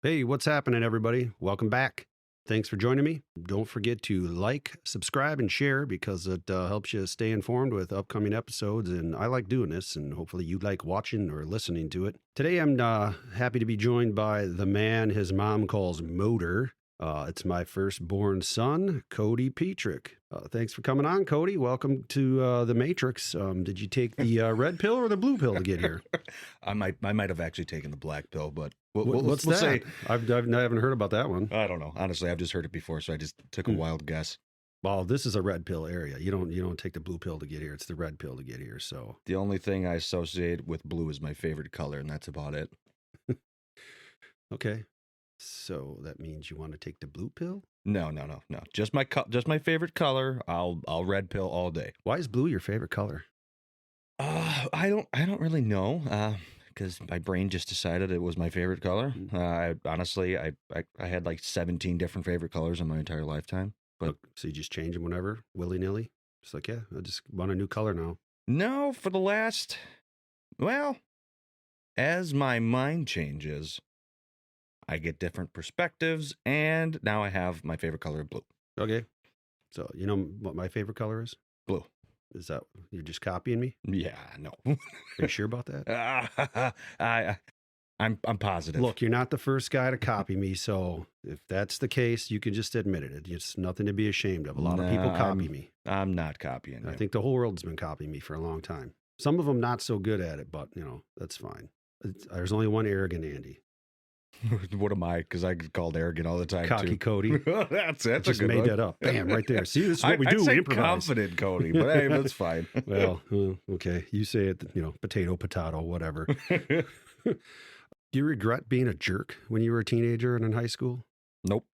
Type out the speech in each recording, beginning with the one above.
Hey, what's happening, everybody? Welcome back. Thanks for joining me. Don't forget to like, subscribe, and share because it helps you stay informed with upcoming episodes. And I like doing this, and hopefully you like watching or listening to it. Today, I'm happy to be joined by the man his mom calls Motor. It's my firstborn son, Cody Petrick. Thanks for coming on, Cody. Welcome to the Matrix. Did you take the red pill or the blue pill to get here? I might have actually taken the black pill, but What's that? say I haven't heard about that one. I don't know. Honestly, I've just heard it before, so I just took a wild guess. Well, this is a red pill area. You don't take the blue pill to get here. It's the red pill to get here. So The only thing I associate with blue is my favorite color, and that's about it. okay. So that means you want to take the blue pill? No. Just my favorite color. I'll red pill all day. Why is blue your favorite color? I don't really know. Because my brain just decided it was my favorite color. I had like 17 different favorite colors in my entire lifetime. But So you just change them whenever, willy nilly? It's like, yeah, I just want a new color now. no, for the last, well, as my mind changes, I get different perspectives, and now I have my favorite color of blue. Okay. So you know what my favorite color is? Blue. Is that you're just copying me? Yeah, no. Are you sure about that? I'm positive. Look, you're not the first guy to copy me, so if that's the case, you can just admit it. It's nothing to be ashamed of. A lot of people copy me. I'm not copying you. I think the whole world's been copying me for a long time. Some of them not so good at it, but that's fine. There's only one arrogant Andy. What am I? Because I get called arrogant all the time. Cocky too. Cody. That's Just a good made one. that up. Bam, right there. See, this is what we do. I'd say We improvise. confident Cody, but hey, that's fine. Well, okay. You say it, potato, whatever. Do you regret being a jerk when you were a teenager and in high school? Nope.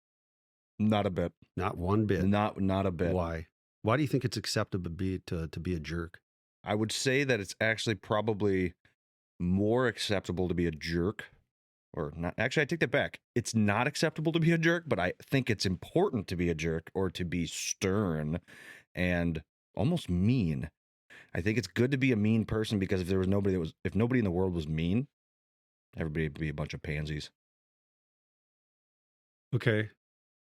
Not a bit. Not one bit. Not a bit. Why? Why do you think it's acceptable to be a jerk? I would say that it's actually probably more acceptable to be a jerk. Or not. Actually, I take that back. It's not acceptable to be a jerk, but I think it's important to be a jerk or to be stern and almost mean. I think it's good to be a mean person because if nobody in the world was mean, everybody would be a bunch of pansies. Okay.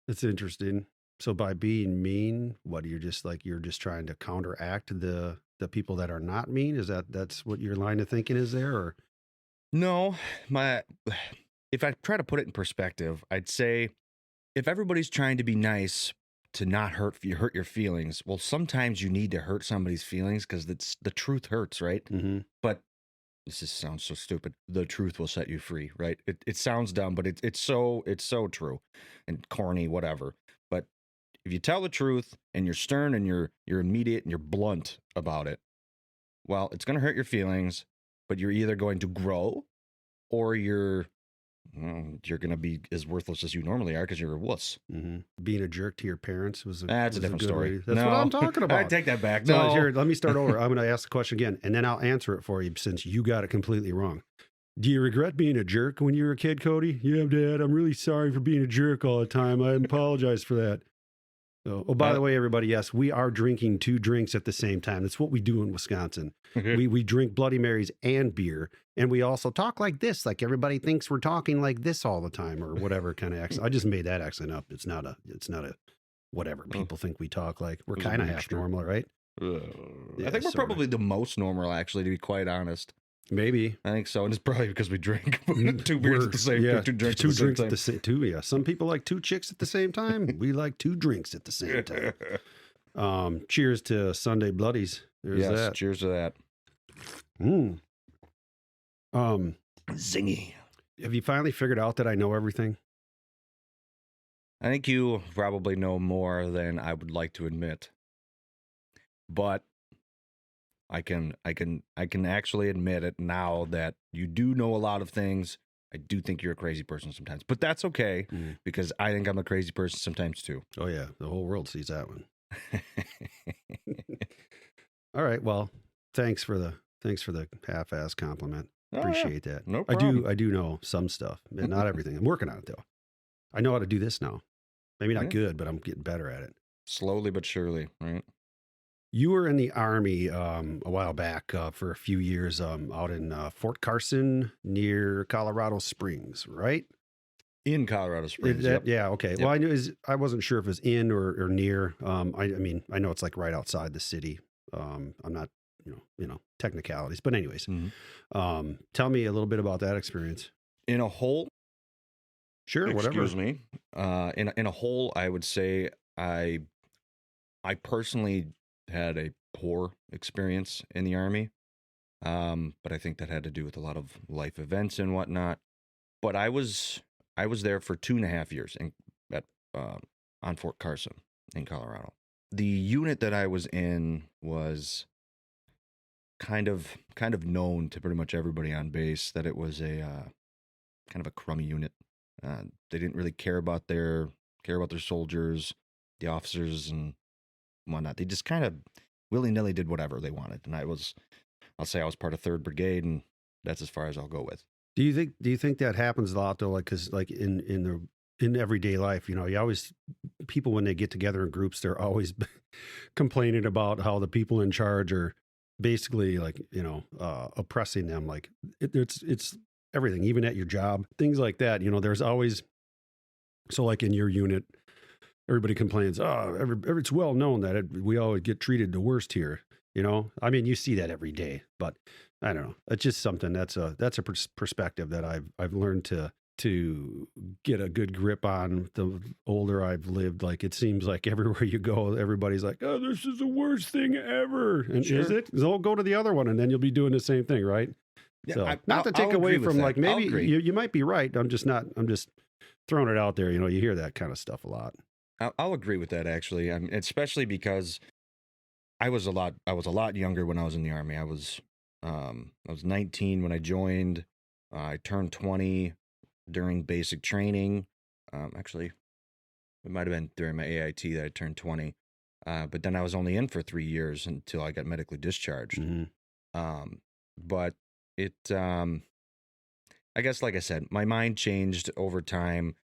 That's interesting. So by being mean, you're just trying to counteract the people that are not mean? That's what your line of thinking is there, or? No, if I try to put it in perspective, I'd say if everybody's trying to be nice to not hurt your feelings, well, sometimes you need to hurt somebody's feelings because the truth hurts, right? Mm-hmm. But this sounds so stupid. The truth will set you free, right? It sounds dumb, but it's so true and corny, whatever. But if you tell the truth and you're stern and you're immediate and you're blunt about it, well, it's going to hurt your feelings. But you're either going to grow or you're going to be as worthless as you normally are because you're a wuss. Mm-hmm. Being a jerk to your parents That's a different story. That's what I'm talking about. I take that back. So No. here, let me start over. I'm going to ask the question again, and then I'll answer it for you since you got it completely wrong. Do you regret being a jerk when you were a kid, Cody? Yeah, Dad, I'm really sorry for being a jerk all the time. I apologize for that. By the way, everybody, yes, we are drinking 2 drinks at the same time. That's what we do in Wisconsin. we drink Bloody Marys and beer, and we also talk like this, like everybody thinks we're talking like this all the time, or whatever kind of accent. I just made that accent up. It's not a whatever people think we talk like. We're kind of half normal, right? I think we're probably the most normal, actually, to be quite honest. Maybe. I think so, and it's probably because we drink 2 beers at the same time. 2 drinks two at the drinks same at the same time. Yeah. Some people like 2 chicks at the same time. We like 2 drinks at the same time. Cheers to Sunday Bloodies. There's that. Cheers to that. Zingy. Have you finally figured out that I know everything? I think you probably know more than I would like to admit. But I can actually admit it now that you do know a lot of things. I do think you're a crazy person sometimes, but that's okay because I think I'm a crazy person sometimes too. Oh yeah, the whole world sees that one. All right, well, thanks for the half-ass compliment. Appreciate that. No problem. I do know some stuff, but not everything. I'm working on it though. I know how to do this now. Maybe not good, but I'm getting better at it. Slowly but surely, right? You were in the Army a while back for a few years out in Fort Carson near Colorado Springs, right? In Colorado Springs. Yeah, okay. Yep. Well, I wasn't sure if it was in or near. I mean, I know it's like right outside the city. I'm not, technicalities, but anyways, tell me a little bit about that experience. In a whole, sure, whatever. Excuse me. In a whole, I would say I personally had a poor experience in the Army, but I think that had to do with a lot of life events and whatnot. But I was there for 2.5 years on Fort Carson in Colorado. The unit that I was in was kind of known to pretty much everybody on base that it was a kind of a crummy unit. They didn't really care about their soldiers, the officers, and whatnot. They just kind of willy-nilly did whatever they wanted. And I'll say I was part of 3rd Brigade, and that's as far as I'll go with. Do you think that happens a lot though? Like, cause like in everyday life, you always, people, when they get together in groups, they're always complaining about how the people in charge are basically like, oppressing them. Like it's everything, even at your job, things like that. There's always, so like in your unit, everybody complains, it's well known that we always get treated the worst here. I mean, you see that every day, but I don't know. It's just something that's a perspective that I've learned to get a good grip on the older I've lived. Like, it seems like everywhere you go, everybody's like, oh, this is the worst thing ever. And sure. Is it? So go to the other one and then you'll be doing the same thing, right? Yeah, so not to take away from, like, maybe you might be right. I'm just throwing it out there. You hear that kind of stuff a lot. I'll agree with that, actually. I mean, especially because I was a lot younger when I was in the Army. I was 19 when I joined. I turned 20 during basic training. Actually, it might have been during my AIT that I turned 20. But then I was only in for 3 years until I got medically discharged. Mm-hmm. But it, I guess, like I said, my mind changed over time.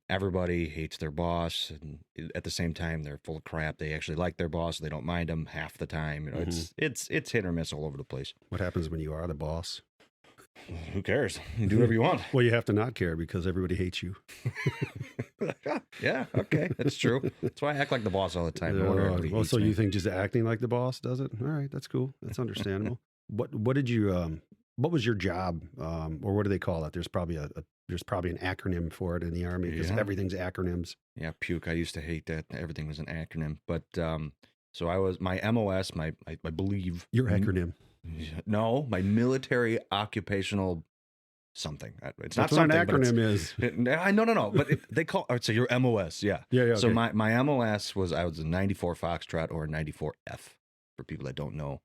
Everybody hates their boss, and at the same time, they're full of crap. They actually like their boss. They don't mind them half the time. It's hit or miss all over the place. What happens when you are the boss? Who cares? You do whatever you want. Well, you have to not care because everybody hates you. Yeah, okay, that's true. That's why I act like the boss all the time. So you think just acting like the boss does it? All right, that's cool. That's understandable. What did you what was your job, or what do they call it? There's probably an acronym for it in the Army because everything's acronyms. Yeah, puke. I used to hate that everything was an acronym. But so I was my MOS, I believe your acronym. No, my military occupational something. It's That's not something. What an acronym is. No. But they call. I'd say your MOS. Yeah. Yeah. So okay. my MOS was I was a 94 Foxtrot or a 94 F for people that don't know.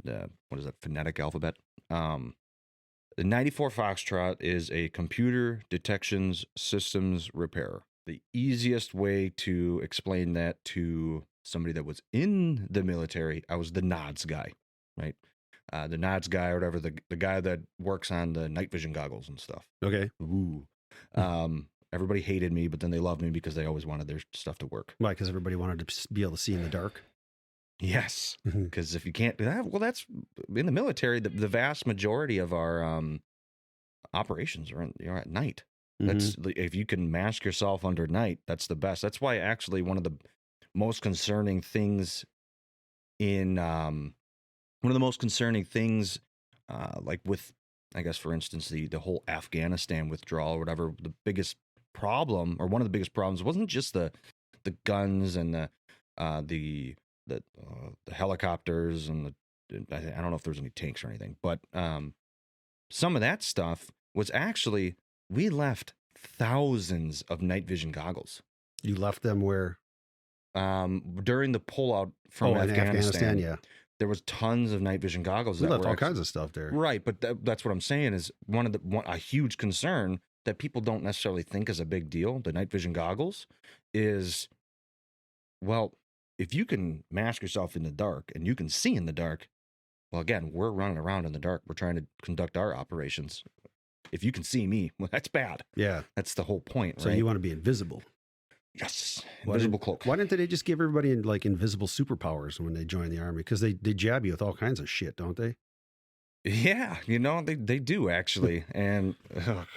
What is that phonetic alphabet? The 94 Foxtrot is a computer detections systems repairer. The easiest way to explain that to somebody that was in the military, I was the nods guy, right? The nods guy or whatever, the guy that works on the night vision goggles and stuff. Okay. Ooh. Everybody hated me, but then they loved me because they always wanted their stuff to work. Why? Because everybody wanted to be able to see in the dark? Yes, because if you can't do that, well, that's in the military. The vast majority of our operations are at night. That's if you can mask yourself under night, that's the best. That's why actually one of the most concerning things like with, I guess, for instance, the whole Afghanistan withdrawal or whatever, the biggest problem or one of the biggest problems wasn't just the guns and the helicopters and I don't know if there's any tanks or anything, but some of that stuff was actually we left thousands of night vision goggles. You left them where? During the pullout from Afghanistan, yeah. There was tons of night vision goggles. We left all kinds of stuff there. Right, but that's what I'm saying is a huge concern that people don't necessarily think is a big deal, the night vision goggles, is, well, if you can mask yourself in the dark and you can see in the dark, well, again, we're running around in the dark. We're trying to conduct our operations. If you can see me, well, that's bad. Yeah. That's the whole point, so right? you want to be invisible. Yes. Invisible cloak. Why didn't they just give everybody like invisible superpowers when they join the Army? Because they jab you with all kinds of shit, don't they? Yeah, you know, they do actually. And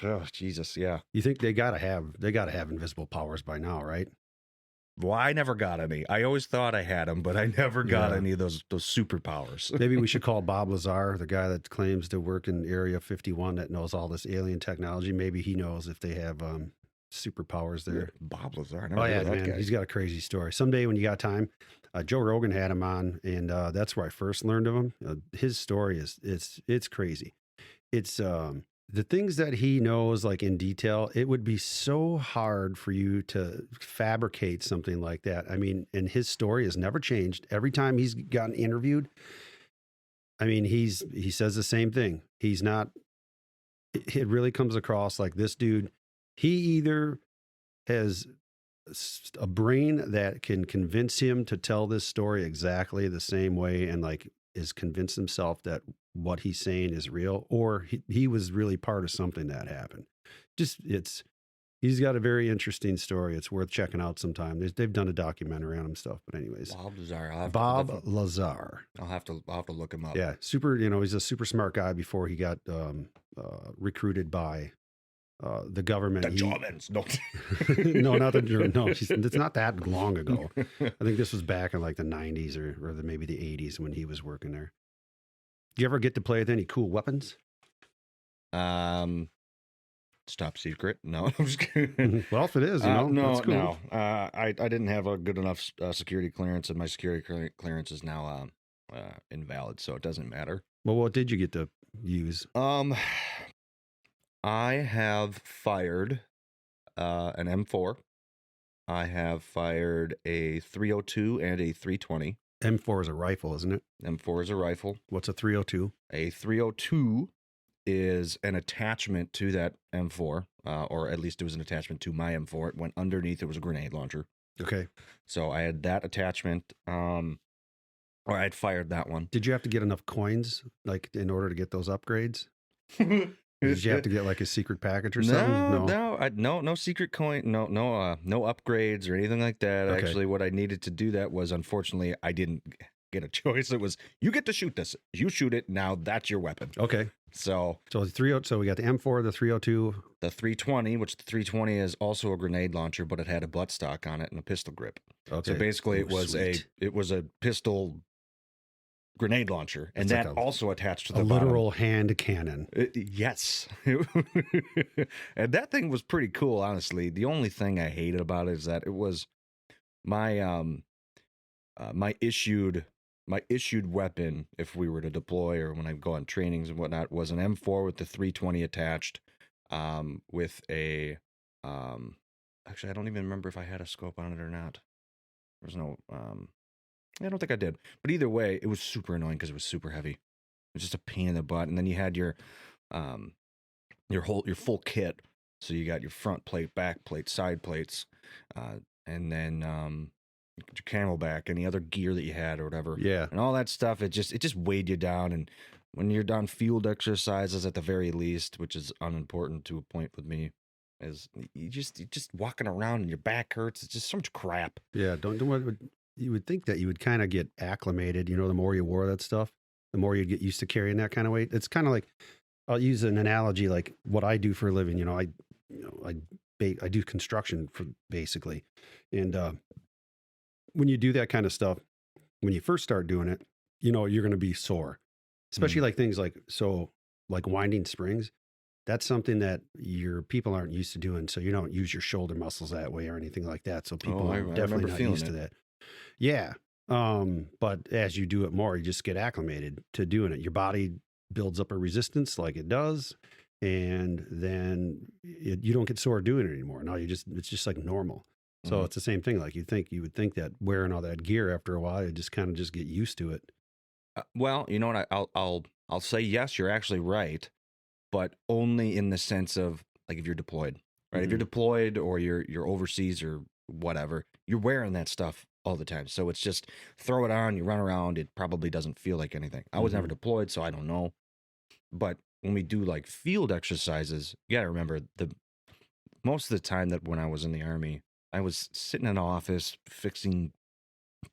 oh, Jesus, yeah. You think they gotta have invisible powers by now, right? Well, I never got any. I always thought I had them, but I never got Yeah. any of those superpowers. Maybe we should call Bob Lazar, the guy that claims to work in Area 51 that knows all this alien technology. Maybe he knows if they have superpowers there. Bob Lazar. I never Oh heard yeah, of that man, guy. he's got a crazy story. Someday when you got time, Joe Rogan had him on, and that's where I first learned of him. His story is it's crazy. It's the things that he knows like in detail. It would be so hard for you to fabricate something like that. I mean, and his story has never changed. Every time he's gotten interviewed, I mean, he says the same thing. He's not. It really comes across like this dude. He either has a brain that can convince him to tell this story exactly the same way and like is convinced himself that what he's saying is real, or he was really part of something that happened. Just he's got a very interesting story. It's worth checking out sometime. They've done a documentary on him stuff, but anyways, Bob Lazar. Bob Lazar. I'll have to look him up. Yeah, super. You know, he's a super smart guy before he got recruited by the government. The Germans. No. No, not the German. No, it's not that long ago. I think this was back in like the 90s or maybe the 80s when he was working there. Do you ever get to play with any cool weapons? Top secret. No, I'm just kidding. Well, if it is, no, no, that's cool. no. I didn't have a good enough security clearance, and my security clearance is now invalid, so it doesn't matter. Well, what did you get to use? I have fired an M4. I have fired a 302 and a 320. M4 is a rifle, isn't it? M4 is a rifle. What's a 302? A 302 is an attachment to that M4, or at least it was an attachment to my M4. It went underneath. It was a grenade launcher. Okay. So I had that attachment, or I'd fired that one. Did you have to get enough coins, like, in order to get those upgrades? Did you have to get like a secret package or something? No secret coin, no upgrades or anything like that. Okay. Actually, what I needed to do that was, unfortunately, I didn't get a choice. It was, you get to shoot this. You shoot it, now that's your weapon. Okay. So the 302, so we got the M4, the 302. The 320, which the 320 is also a grenade launcher, but it had a buttstock on it and a pistol grip. Okay. So basically it was a pistol grenade launcher, and it's that like also attached to the literal hand cannon. Yes. And that thing was pretty cool, honestly. The only thing I hated about it is that it was my my issued weapon, if we were to deploy or when I go on trainings and whatnot, was an M4 with the 320 attached, with a actually, I don't even remember if I had a scope on it or not. There's no I don't think I did. But either way, it was super annoying because it was super heavy. It was just a pain in the butt. And then you had your full kit. So you got your front plate, back plate, side plates, and then your camelback, any other gear that you had or whatever. Yeah. And all that stuff, it just weighed you down. And when you're done field exercises at the very least, which is unimportant to a point with me, is you're just walking around and your back hurts. It's just so much crap. Yeah. You would think that you would kind of get acclimated, the more you wore that stuff, the more you'd get used to carrying that kind of weight. It's kind of like, I'll use an analogy, like what I do for a living. I do construction for basically. And when you do that kind of stuff, when you first start doing it, you're going to be sore, especially like things like winding springs. That's something that your people aren't used to doing. So you don't use your shoulder muscles that way or anything like that. So people are definitely not used to that. Yeah. But as you do it more, you just get acclimated to doing it. Your body builds up a resistance like it does. And then you don't get sore doing it anymore. Now it's just like normal. So it's the same thing. Like you would think that wearing all that gear after a while, you just kind of just get used to it. Well, you know what? I'll say yes, you're actually right, but only in the sense of like if you're deployed, right? Mm-hmm. If you're deployed or you're overseas or whatever, you're wearing that stuff all the time. So it's just throw it on, you run around. It probably doesn't feel like anything. I was never deployed, so I don't know. But when we do like field exercises, you got to remember most of the time that when I was in the Army, I was sitting in an office fixing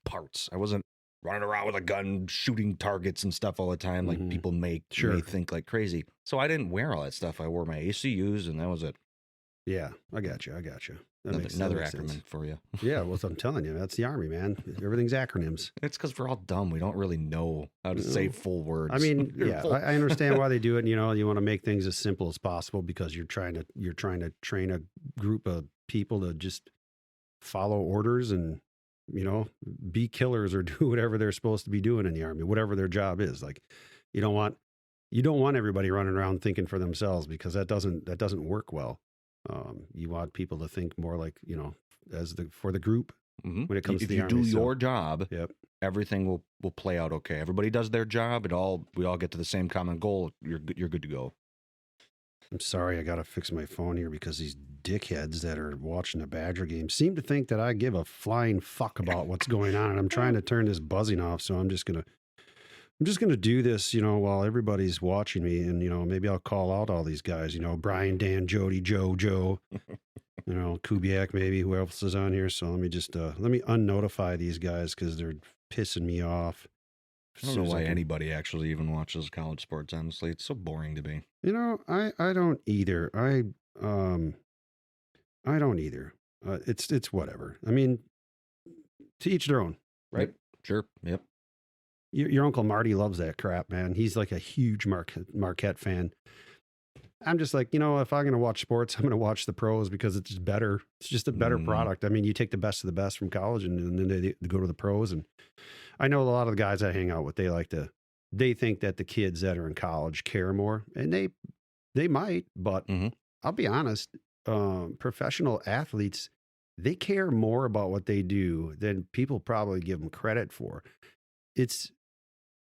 parts. I wasn't running around with a gun, shooting targets and stuff all the time. Like people may think like crazy. So I didn't wear all that stuff. I wore my ACUs and that was it. Yeah, I got you. Another acronym sense for you. Yeah, well, I'm telling you, that's the Army, man. Everything's acronyms. It's because we're all dumb. We don't really know how to say full words. I mean, yeah, I understand why they do it. You know, you want to make things as simple as possible because you're trying to train a group of people to just follow orders and, you know, be killers or do whatever they're supposed to be doing in the Army, whatever their job is. Like, you don't want everybody running around thinking for themselves because that doesn't work well. You want people to think more like, you know, for the group when it comes to the Army. If you do your job, everything will play out okay. Everybody does their job. We all get to the same common goal. You're good to go. I'm sorry, I got to fix my phone here because these dickheads that are watching the Badger game seem to think that I give a flying fuck about what's going on. And I'm trying to turn this buzzing off. So I'm just going to do this, you know, while everybody's watching me. And, you know, maybe I'll call out all these guys, you know, Brian, Dan, Jody, Joe, you know, Kubiak, maybe who else is on here. So let me just, let me unnotify these guys because they're pissing me off. I don't know why anybody actually even watches college sports, honestly. It's so boring to me. You know, I don't either. I don't either. It's whatever. I mean, to each their own, right? Yep. Sure. Yep. Your Uncle Marty loves that crap, man. He's like a huge Marquette fan. I'm just like, you know, if I'm going to watch sports, I'm going to watch the pros because it's just better. It's just a better product. I mean, you take the best of the best from college and then they go to the pros. And I know a lot of the guys I hang out with, they think that the kids that are in college care more, and they might, but I'll be honest, professional athletes, they care more about what they do than people probably give them credit for.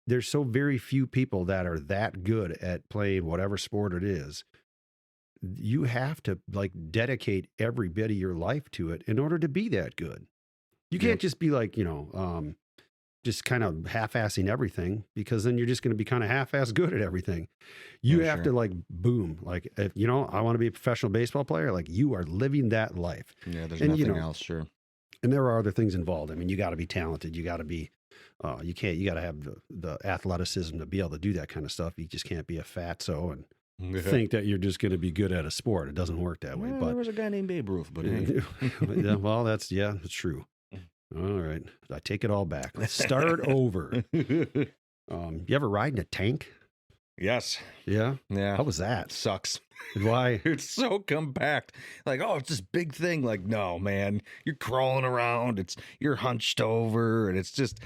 There's so very few people that are that good at playing whatever sport it is. You have to like dedicate every bit of your life to it in order to be that good. You can't just be like, you know, just kind of half-assing everything, because then you're just going to be kind of half-ass good at everything. You have to like, boom, like, if, you know, I want to be a professional baseball player. Like, you are living that life. Yeah. There's nothing else. Sure. And there are other things involved. I mean, you got to be talented. You got to be, you got to have the athleticism to be able to do that kind of stuff. You just can't be a fatso and think that you're just going to be good at a sport. It doesn't work that way. But there was a guy named Babe Ruth, but well, that's true. All right. I take it all back. Let's start over. You ever ride in a tank? Yes. Yeah? Yeah. How was that? Sucks. Why? It's so compact. Like, oh, it's this big thing. Like, no, man, you're crawling around. You're hunched over, and it's just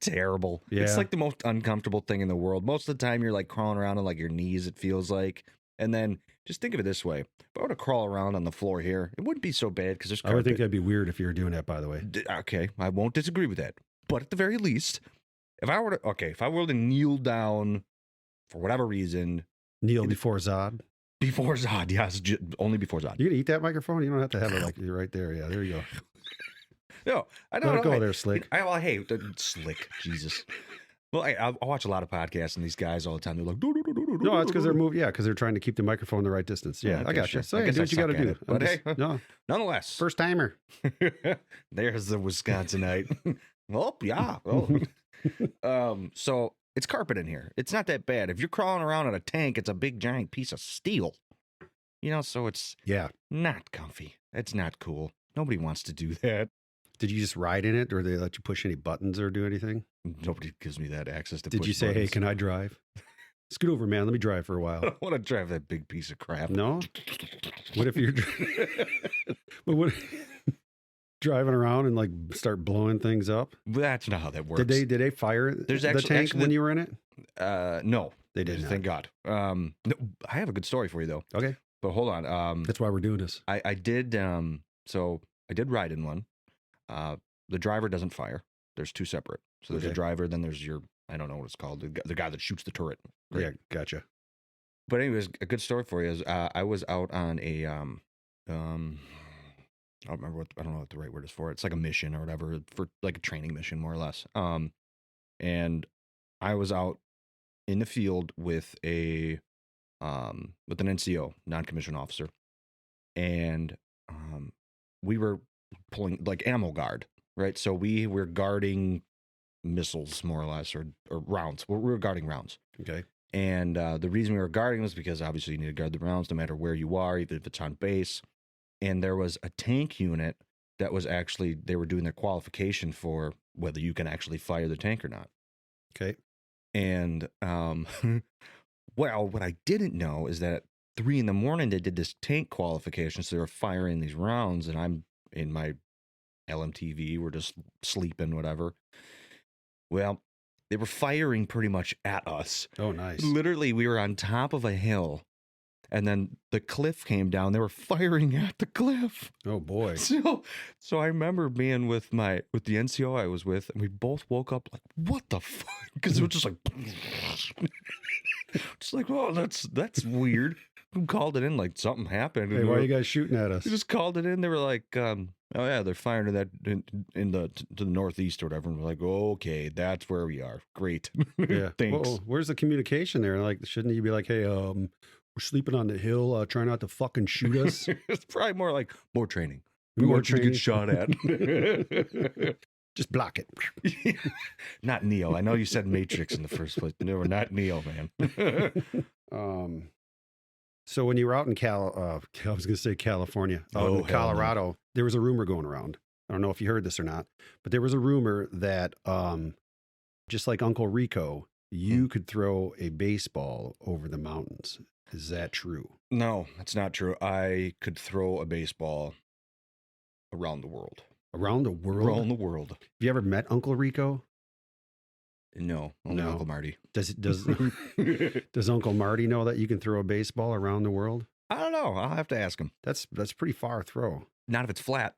terrible. Yeah. It's like the most uncomfortable thing in the world. Most of the time you're like crawling around on like your knees, it feels like. And then just think of it this way. If I were to crawl around on the floor here, it wouldn't be so bad because there's carpet. I would think that'd be weird if you were doing that, by the way. Okay, I won't disagree with that. But at the very least, if I were to kneel down for whatever reason. Kneel before Zod? Before Zod, yes. Only before Zod. You gonna eat that microphone? You don't have to have it like you're right there. Yeah, there you go. No, I don't know. Go there, Slick. Hey, Slick, Jesus. Well, I watch a lot of podcasts, and these guys all the time, they're like, no, it's because they're moving. Yeah, because they're trying to keep the microphone the right distance. Yeah, okay, I got you. So do what you got to do. But hey, no, nonetheless, first timer. There's the Wisconsinite. Oh yeah. Oh. So it's carpet in here. It's not that bad. If you're crawling around in a tank, it's a big giant piece of steel. You know, so it's not comfy. It's not cool. Nobody wants to do that. Did you just ride in it, or they let you push any buttons or do anything? Nobody gives me that access to. Did you say, "Hey, can I drive? Scoot over, man. Let me drive for a while." I don't want to drive that big piece of crap. No. What if you're driving around and like start blowing things up? That's not how that works. Did they fire the tank when you were in it? No, they didn't. Thank God. No, I have a good story for you though. Okay, but hold on. That's why we're doing this. I did. So I did ride in one. The driver doesn't fire. There's two separate. So there's a driver, then there's I don't know what it's called, the guy that shoots the turret. Great. Yeah, gotcha. But anyways, a good story for you is I was out on a I don't know what the right word is for it. It's like a mission or whatever, for like a training mission, more or less. And I was out in the field with an NCO, non-commissioned officer, and we were pulling like ammo guard, right? So we were guarding missiles, more or less, or rounds. We were guarding rounds. Okay. And the reason we were guarding was because obviously you need to guard the rounds no matter where you are, even if it's on base. And there was a tank unit that was actually, they were doing their qualification for whether you can actually fire the tank or not. Okay. And, well, what I didn't know is that at 3 a.m, they did this tank qualification. So they were firing these rounds, and I'm in my LMTV, we're just sleeping, whatever. Well, they were firing pretty much at us. Oh, nice. Literally, we were on top of a hill, and then the cliff came down. They were firing at the cliff. Oh boy. So I remember being with the NCO I was with, and we both woke up like, "What the fuck?" Because it was just like, just like, "Oh, that's weird." Who called it in? Like something happened. Hey, why are you guys shooting at us? They just called it in. They were like, "Oh yeah, they're firing to the northeast or whatever." And we're like, "Oh, okay, that's where we are. Great." Yeah. Thanks. Whoa, where's the communication there? Like, shouldn't you be like, "Hey, we're sleeping on the hill. Try not to fucking shoot us." It's probably more like more training. We More want you to get training. shot at. Just block it. Not Neo. I know you said Matrix in the first place. No, we're not Neo, man. So when you were out in I was going to say California, out in Oh, hell no. Colorado, there was a rumor going around. I don't know if you heard this or not, but there was a rumor that just like Uncle Rico, you could throw a baseball over the mountains. Is that true? No, that's not true. I could throw a baseball around the world. Around the world? Around the world. Have you ever met Uncle Rico? No, only No. Uncle Marty. Does Uncle Marty know that you can throw a baseball around the world? I don't know. I'll have to ask him. That's pretty far throw. Not if it's flat.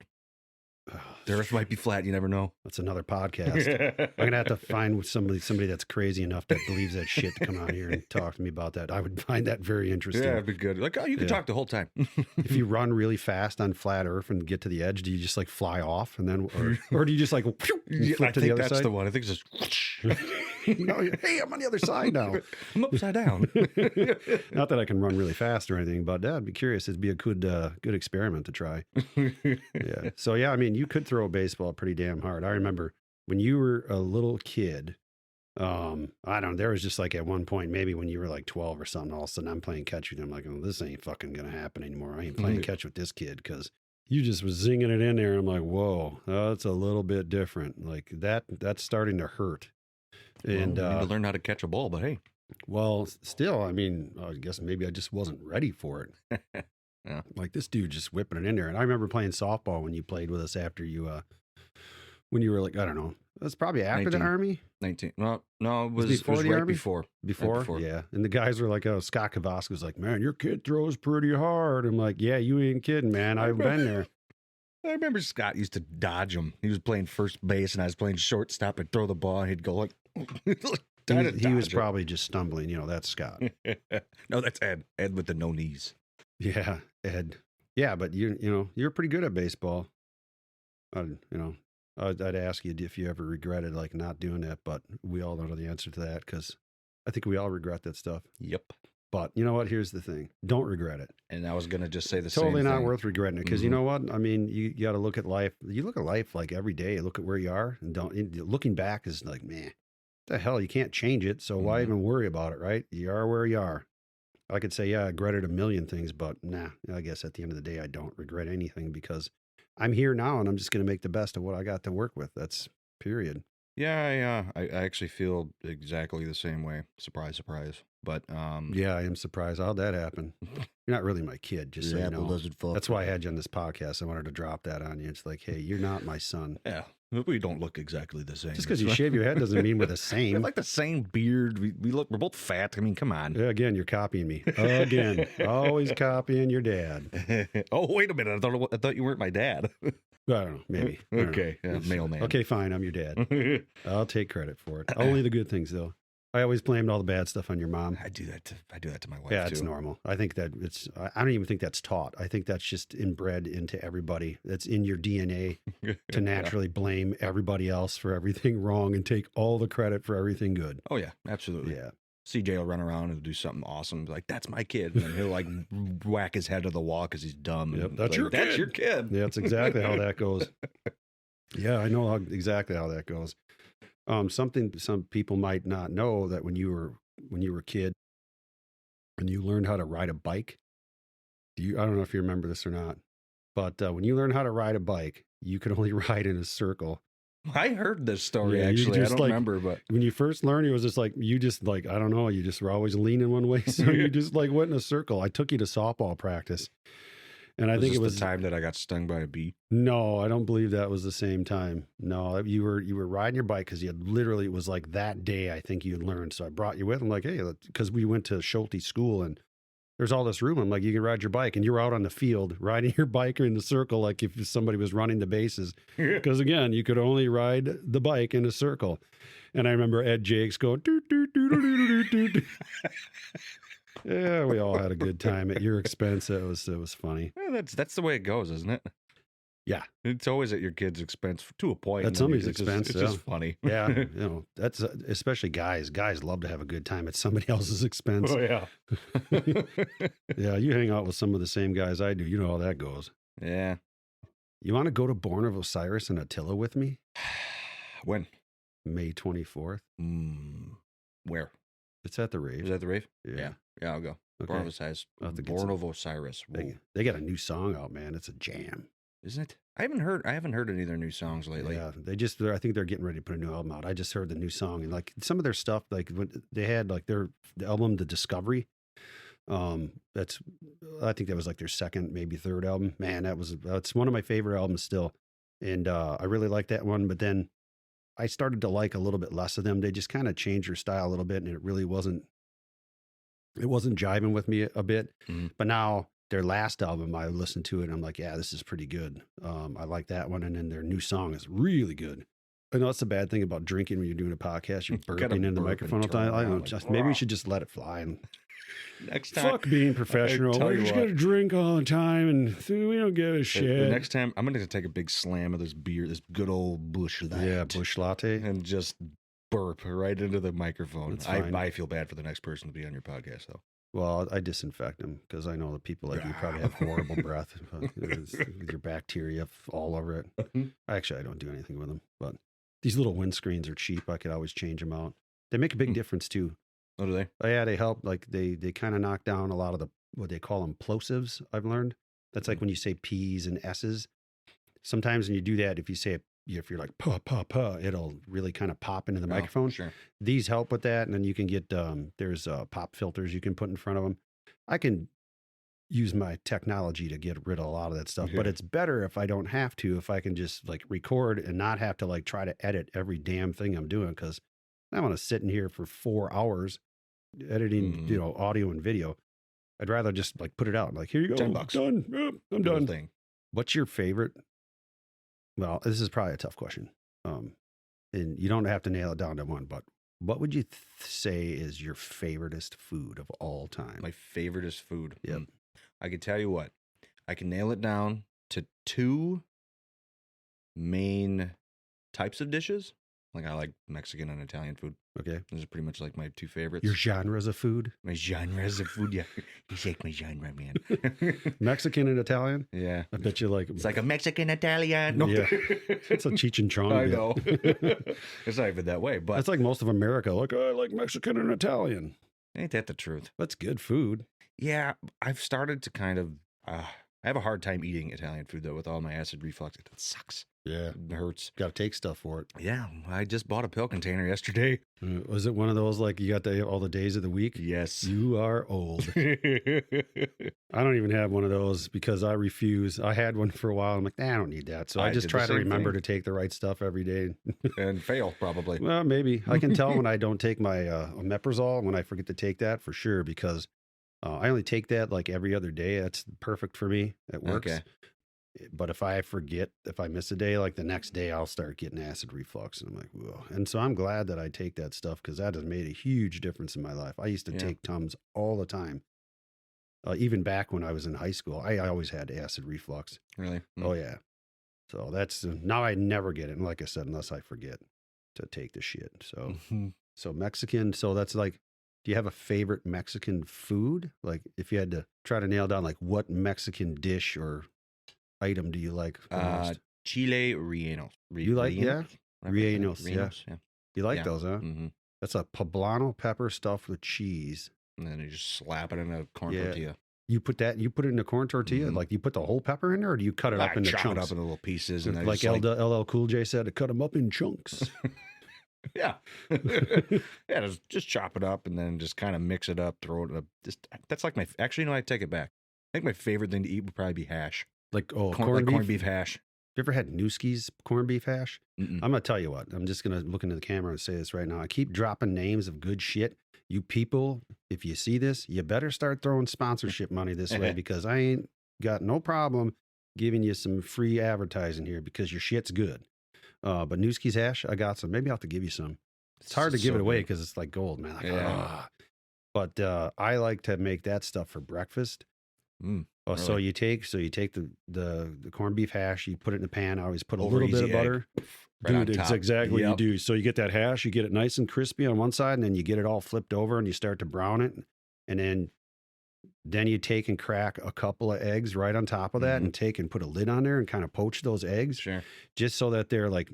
The earth might be flat. You never know. That's another podcast. I'm gonna have to find somebody that's crazy enough that believes that shit to come out here and talk to me about that. I would find that very interesting. Yeah, it'd be good. Like, oh, you can Yeah. talk the whole time. If you run really fast on flat Earth and get to the edge, do you just like fly off and then, or do you just like flip I to the think other that's side? the one. I think it's just. No, hey, I'm on the other side now. I'm upside down. Not that I can run really fast or anything, but I'd be curious. It'd be a good experiment to try. Yeah. So yeah, I mean, you could throw a baseball pretty damn hard. I remember when you were a little kid. I don't know. There was just like at one point, maybe when you were like 12 or something, all of a sudden I'm playing catch with him. I'm like, oh, this ain't fucking gonna happen anymore. I ain't playing catch with this kid because you just was zinging it in there. And I'm like, whoa, that's a little bit different. Like that's starting to hurt. And Well, you need to learn how to catch a ball, but hey. well, still, I mean, I guess maybe I just wasn't ready for it. Yeah. Like this dude just whipping it in there. And I remember playing softball when you played with us after you, when you were like, I don't know, it was probably after the 19. Army. 19. No, it was before the right Army? before. Before? Right before. Yeah. And the guys were like, oh, Scott Kavosk was like, man, your kid throws pretty hard. I'm like, yeah, you ain't kidding, man. I've been there. I remember Scott used to dodge him. He was playing first base, and I was playing shortstop. I'd throw the ball, and he'd go like, He was probably just stumbling. You know, that's Scott. No, that's Ed. Ed with the no knees. Yeah, Ed. Yeah, but you're pretty good at baseball. I'd ask you if you ever regretted like not doing that, but we all know the answer to that because I think we all regret that stuff. Yep. But you know what? Here's the thing: don't regret it. And I was gonna just say the same Totally not thing. worth regretting it because you know what? I mean, you got to look at life. You look at life like every day. Look at where you are, and looking back is like, man, what the hell? You can't change it, so why even worry about it, right? You are where you are. I could say, yeah, I regretted a million things, but nah. I guess at the end of the day, I don't regret anything because I'm here now, and I'm just going to make the best of what I got to work with. That's period. Yeah. I actually feel exactly the same way. Surprise, surprise. But Yeah, I am surprised. How'd that happen? You're not really my kid, just so you know. That's why I had you on this podcast. I wanted to drop that on you. It's like, hey, you're not my son. Yeah, we don't look exactly the same. Just because you shave your head doesn't mean we're the We same. have like the same beard. We're both fat. I mean, come on. Yeah, again, you're copying me. Again, always copying your dad. Oh, wait a minute. I thought you weren't my dad. I don't know, maybe. I don't know. Okay, yeah, mailman. Okay, fine. I'm your dad. I'll take credit for it. Only the good things, though. I always blamed all the bad stuff on your mom. I do that to my wife. Yeah, too. it's normal. I think that I don't even think that's taught. I think that's just inbred into everybody. That's in your DNA to naturally blame everybody else for everything wrong and take all the credit for everything good. Oh yeah, absolutely. Yeah. CJ will run around and do something awesome. Like, that's my kid. And then he'll like whack his head to the wall because he's dumb. Yep, And, that's like, your kid. That's your kid. Yeah, that's exactly how that goes. Yeah, I know exactly how that goes. Something some people might not know that when you were a kid and you learned how to ride a bike, I don't know if you remember this or not, but when you learn how to ride a bike, you could only ride in a circle. I heard this story, Yeah, you actually. I just, don't like, remember, but When you first learned, it was just like, you just like, I don't know, you just were always leaning one way. So you just like went in a circle. I took you to softball practice. And I think it was the time that I got stung by a bee. No, I don't believe that was the same time. No, you were riding your bike because you had literally, it was like that day, I think you had learned. So I brought you with. I'm like, hey, because we went to Schulte School and there's all this room. I'm like, you can ride your bike, and you're out on the field riding your bike in the circle, like if somebody was running the bases. Because again, you could only ride the bike in a circle. And I remember Ed Jakes going, doot, doot, doot, doot, doot, doot, doot. Yeah, we all had a good time at your expense. It was funny. Yeah, that's the way it goes, isn't it? Yeah, it's always at your kid's expense to a point. At somebody's expense. It's just funny. Yeah, that's especially guys. Guys love to have a good time at somebody else's expense. Oh yeah. Yeah, you hang out with some of the same guys I do. You know how that goes. Yeah. You want to go to Born of Osiris and Attila with me? When? May 24th. Where? It's at the rave. Is that the rave? Yeah. Yeah, I'll go. Okay. Born of Osiris. Born of Osiris. They got a new song out, man. It's a jam. Isn't it? I haven't heard any of their new songs lately. Yeah, I think they're getting ready to put a new album out. I just heard the new song, and like some of their stuff, like when they had like the album, The Discovery. I think that was like their second, maybe third album. Man, that's one of my favorite albums still. And I really like that one, but then I started to like a little bit less of them. They just kind of changed their style a little bit, and it really wasn't jiving with me a bit. Mm-hmm. But now their last album, I listened to it and I'm like, yeah, this is pretty good. I like that one. And then their new song is really good. I know that's the bad thing about drinking when you're doing a podcast. You're burping in the microphone all the time. I don't know, maybe we should just let it fly. And next time, fuck being professional. We're just going to drink all the time and we don't give a shit. The next time, I'm going to take a big slam of this beer, this good old Busch Light. Yeah, Busch Latte. And just burp right into the microphone. I feel bad for the next person to be on your podcast, though. Well, I disinfect them because I know that people like you probably have horrible breath with your bacteria all over it. Actually, I don't do anything with them, but these little windscreens are cheap. I could always change them out. They make a big difference too. Oh, do they? Yeah, they help. Like they kind of knock down a lot of the, what they call them, plosives, I've learned. That's like when you say P's and S's. Sometimes when you do that, if you're like, puh, puh, puh, it'll really kind of pop into the microphone. Sure. These help with that. And then you can get, there's pop filters you can put in front of them. I can use my technology to get rid of a lot of that stuff, but it's better if I don't have to, if I can just like record and not have to like try to edit every damn thing I'm doing. Cause I want to sit in here for 4 hours editing, audio and video. I'd rather just like put it out. Like, here you go. $10. Done. Yep, I'm done. Thing. What's your favorite? Well, this is probably a tough question. And you don't have to nail it down to one, but what would you say is your favoriteest food of all time? My favoriteest food? Yep. I can tell you what. I can nail it down to 2 main types of dishes. Like I like Mexican and Italian food. Okay. Those are pretty much like my 2 favorites. Your genres of food? My genres of food, yeah. You take my genre, man. Mexican and Italian? Yeah. I bet you like... It's like a Mexican Italian. No. Yeah. It's a Cheech and Chong. I know. It's not even that way, but... That's like most of America. Like, I like Mexican and Italian. Ain't that the truth? That's good food. Yeah. I've started to kind of... I have a hard time eating Italian food, though, with all my acid reflux. It sucks. Yeah. It hurts. Got to take stuff for it. Yeah. I just bought a pill container yesterday. Was it one of those, like, you got all the days of the week? Yes. You are old. I don't even have one of those because I refuse. I had one for a while. I'm like, I don't need that. So I just try to remember to take the right stuff every day. And fail, probably. Well, maybe. I can tell when I don't take my omeprazole, when I forget to take that for sure, because I only take that like every other day. That's perfect for me. It works. Okay. But if I forget, if I miss a day, like the next day, I'll start getting acid reflux. And I'm like, whoa. And so I'm glad that I take that stuff because that has made a huge difference in my life. I used to take Tums all the time. Even back when I was in high school, I always had acid reflux. Really? Oh, yeah. So that's, now I never get it. And like I said, unless I forget to take the shit. So, so Mexican. So that's like, do you have a favorite Mexican food? Like if you had to try to nail down, like what Mexican dish or item do you like the most? Chile rellenos. You like, rellenos, yeah. You like those, huh? Mm-hmm. That's a poblano pepper stuffed with cheese. And then you just slap it in a corn tortilla. You put it in a corn tortilla? Like you put the whole pepper in there, or do you cut it up into chunks? Chop it up into little pieces. And like LL Cool J said, to cut them up in chunks. Yeah. just chop it up and then just kind of mix it up, throw it in that's like actually, no, I take it back. I think my favorite thing to eat would probably be hash. Like, corned beef hash. You ever had Newski's corned beef hash? Mm-mm. I'm going to tell you what. I'm just going to look into the camera and say this right now. I keep dropping names of good shit. You people, if you see this, you better start throwing sponsorship money this way, because I ain't got no problem giving you some free advertising here because your shit's good. But Newski's hash, I got some. Maybe I'll have to give you some. It's hard to give it away because it's like gold, man. But I like to make that stuff for breakfast. Really? So you take the corned beef hash, you put it in a pan. I always put a little bit of butter. Dude, it's exactly what you do. So you get that hash, you get it nice and crispy on one side, and then you get it all flipped over and you start to brown it. And then you take and crack a couple of eggs right on top of that and take and put a lid on there and kind of poach those eggs. Sure. Just so that they're like,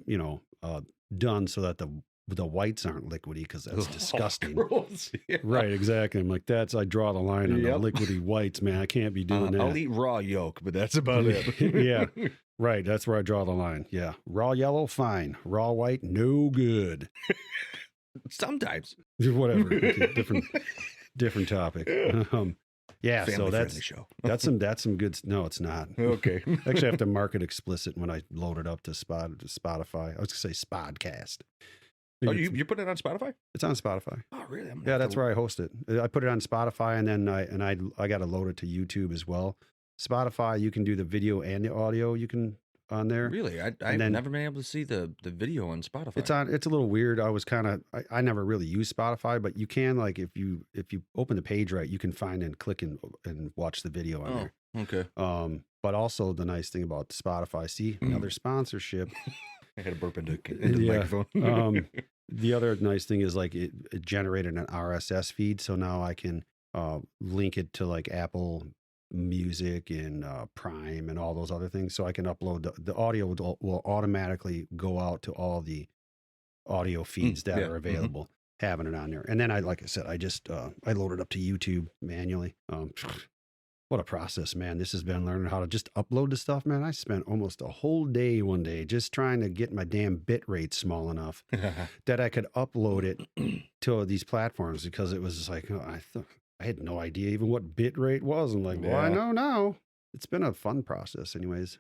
done so that the whites aren't liquidy, because that's disgusting. Gross. Yeah. Right, exactly. I'm like, I draw the line on the liquidy whites, man. I can't be doing that. I'll eat raw yolk, but that's about it. Yeah, right. That's where I draw the line. Yeah. Raw yellow, fine. Raw white, no good. Sometimes. Whatever. Okay, different topic. Yeah, Family so show. that's some good. No, it's not. Okay. Actually, I have to mark it explicit when I load it up to Spotify. I was gonna say Spodcast. Oh, you put it on Spotify? It's on Spotify. Oh, really? Yeah, that's where I host it. I put it on Spotify, and then I got to load it to YouTube as well. Spotify, you can do the video and the audio. You can on there. Really? I've never been able to see the video on Spotify. It's a little weird. I was I never really used Spotify, but you can, like, if you open the page right, you can find and click and watch the video on there. Okay. But also the nice thing about Spotify, see, another sponsorship. I had a burp into the microphone. The other nice thing is, like, it generated an RSS feed, so now I can link it to like Apple Music and Prime and all those other things, so I can upload the audio will automatically go out to all the audio feeds that are available, having it on there. And then like I said, I just I loaded up to YouTube manually. What a process, man. This has been learning how to just upload the stuff, man. I spent almost a whole day one day just trying to get my damn bit rate small enough that I could upload it to these platforms, because it was just like, I had no idea even what bit rate was. I'm like, well, I know now. It's been a fun process anyways.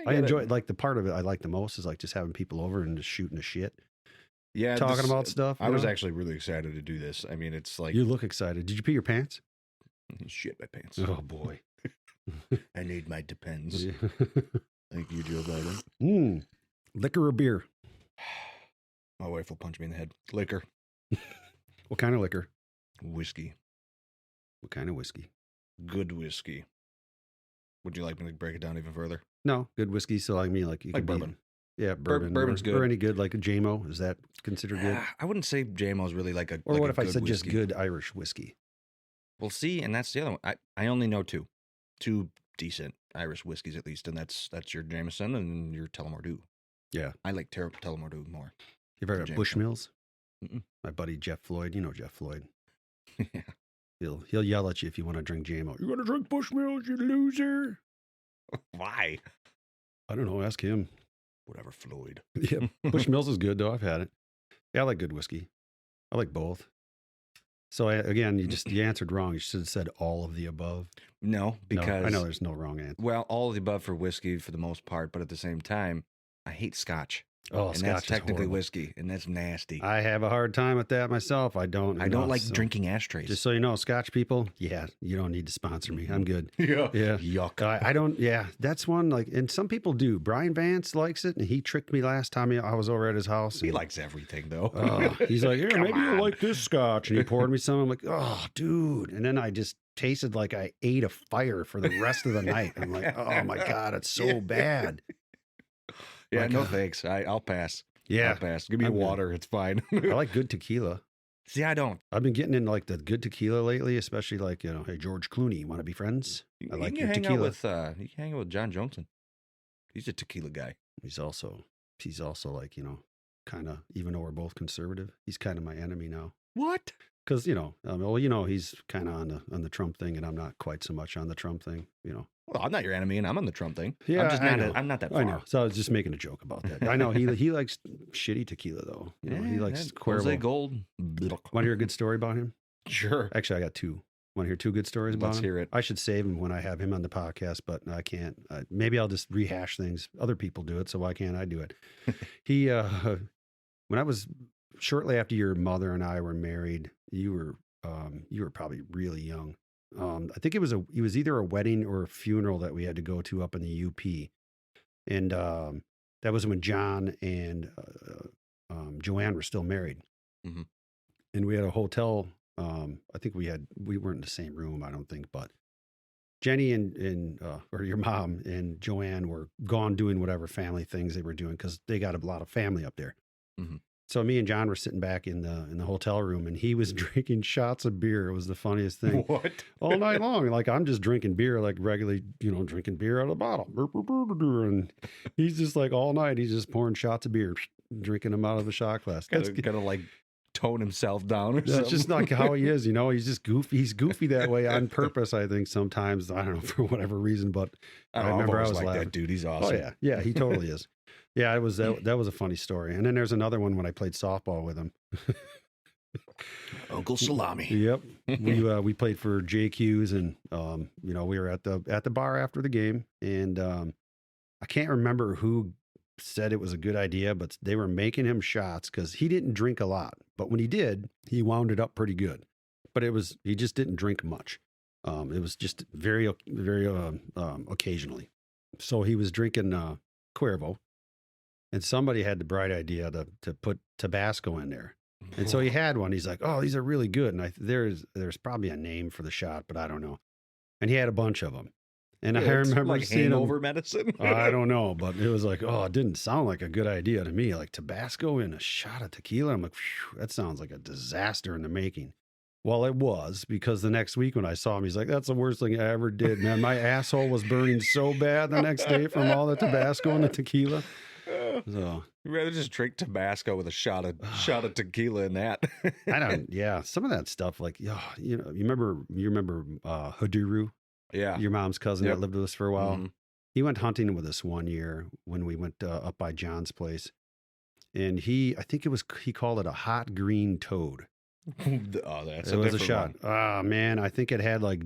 I enjoy it. Like, the part of it I like the most is like just having people over and just shooting the shit. Yeah. Talking about stuff. I was actually really excited to do this. I mean, it's like... You look excited. Did you pee your pants? Shit my pants. Oh, boy. I need my Depends. Thank you, Joe Biden. Liquor or beer? My wife will punch me in the head. Liquor. What kind of liquor? Whiskey. What kind of whiskey? Good whiskey. Would you like me to break it down even further? No, good whiskey. So you like bourbon. Yeah, bourbon. Bourbon's good. Or any good, like a JMO. Is that considered good? I wouldn't say JMO is really like a... Or like what a if I said whiskey. just good Irish whiskey? Well, see, and that's the other one. I only know two decent Irish whiskeys at least, and that's your Jameson and your Tullamore. Yeah, I like Tullamore more. You ever heard of Bushmills? Mm-mm. My buddy Jeff Floyd. You know Jeff Floyd. Yeah. He'll yell at you if you want to drink JMO. You want to drink Bushmills, you loser? Why? I don't know. Ask him. Whatever, Floyd. Yeah, Bushmills is good though. I've had it. Yeah, I like good whiskey. I like both. So again, you answered wrong. You should have said all of the above. No, because I know there's no wrong answer. Well, all of the above for whiskey for the most part, but at the same time, I hate Scotch. Oh, and Scotch that's technically is whiskey, and that's nasty. I have a hard time with that myself. I don't like drinking ashtrays. Just so you know, Scotch people, yeah, you don't need to sponsor me. I'm good. Yeah. Yuck. I don't. Yeah, that's one. Like, and some people do. Brian Vance likes it, and he tricked me last time I was over at his house. He likes everything though. He's like, here, maybe you'll like this Scotch, and he poured me some. I'm like, oh, dude, and then I just tasted like I ate a fire for the rest of the night. I'm like, oh my god, it's so bad. Yeah, no thanks. I'll pass. Yeah. I'll pass. Give me water. It's fine. I like good tequila. See, I don't. I've been getting into like the good tequila lately, especially like, hey, George Clooney, want to be friends? I like your tequila. You can hang out with John Johnson. He's a tequila guy. He's also like, kind of, even though we're both conservative, he's kind of my enemy now. What? Because, he's kind of on the Trump thing, and I'm not quite so much on the Trump thing, Well, I'm not your enemy, and I'm on the Trump thing. Yeah, I'm just I not. know. I'm not that I far. know. So I was just making a joke about that. I know he likes shitty tequila though. He likes Jose Cuervo. Gold. Want to hear a good story about him? Sure. Actually, I got two. Want to hear two good stories about him? Let's hear it. I should save him when I have him on the podcast, but I can't. Maybe I'll just rehash things. Other people do it, so why can't I do it? He, when I was shortly after your mother and I were married, you were probably really young. I think it was either a wedding or a funeral that we had to go to up in the UP, and that was when John and Joanne were still married, mm-hmm. and we had a hotel. I think we weren't in the same room, I don't think, but Jenny and or your mom and Joanne were gone doing whatever family things they were doing because they got a lot of family up there. Mm-hmm. So me and John were sitting back in the hotel room, and he was drinking shots of beer. It was the funniest thing. What? All night long. Like I'm just drinking beer, like regularly, drinking beer out of a bottle. And he's just like all night, he's just pouring shots of beer, drinking them out of a shot glass. That's kind of like tone himself down or something. That's just not how he is. He's just goofy. He's goofy that way on purpose, I think, sometimes. I don't know, for whatever reason, but I remember I was like laughing. that dude. He's awesome. Oh, yeah. Yeah, he totally is. Yeah, it was that was a funny story. And then there's another one when I played softball with him. Uncle Salami. Yep. We played for JQs, and we were at the bar after the game, and I can't remember who said it was a good idea, but they were making him shots because he didn't drink a lot, but when he did, he wound it up pretty good. But he just didn't drink much. It was just very, very occasionally. So he was drinking Cuervo, and somebody had the bright idea to put Tabasco in there. And so he had one. He's like, "Oh, these are really good." And there's probably a name for the shot, but I don't know. And he had a bunch of them. And I remember like seeing hangover medicine. I don't know, but it was like, it didn't sound like a good idea to me. Like Tabasco in a shot of tequila. I'm like, that sounds like a disaster in the making. Well, it was, because the next week when I saw him, he's like, "That's the worst thing I ever did, man. My asshole was burning so bad the next day from all the Tabasco and the tequila." So you'd rather just drink Tabasco with a shot of tequila in that. Yeah, some of that stuff, like, you remember Haduru? Yeah. Your mom's cousin Yep. that lived with us for a while. Mm-hmm. He went hunting with us one year when we went up by John's place. And he called it a hot green toad. That's it was a shot. Oh, man. I think it had like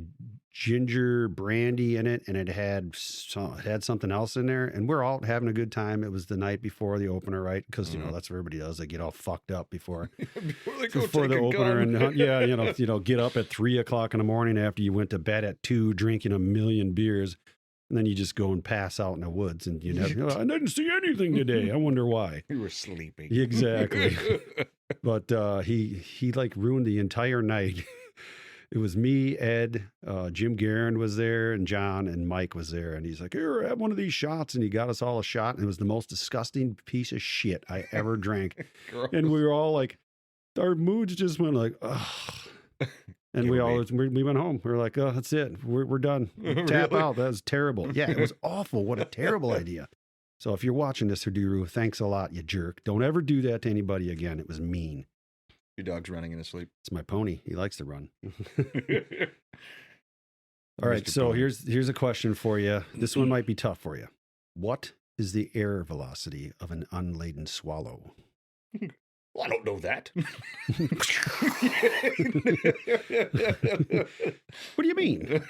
ginger brandy in it, and it had something else in there. And we're all having a good time. It was the night before the opener, right? Because, that's what everybody does. They get all fucked up before the opener. And, get up at 3:00 in the morning after you went to bed at 2, drinking a million beers. And then you just go and pass out in the woods, and I didn't see anything today. I wonder why. You were sleeping. Exactly. But he like ruined the entire night. It was me, Ed, Jim Guerin was there, and John and Mike was there. And he's like, "Here, have one of these shots." And he got us all a shot. And it was the most disgusting piece of shit I ever drank. And we were all like, our moods just went like, ugh. And we went home. We were like, "Oh, that's it. We're done. Tap out. That was terrible." Yeah, it was awful. What a terrible idea. So if you're watching this, Haduru, thanks a lot, you jerk. Don't ever do that to anybody again. It was mean. Your dog's running in his sleep. It's my pony. He likes to run. All right. So here's a question for you. This one might be tough for you. What is the air velocity of an unladen swallow? Well, I don't know that. What do you mean?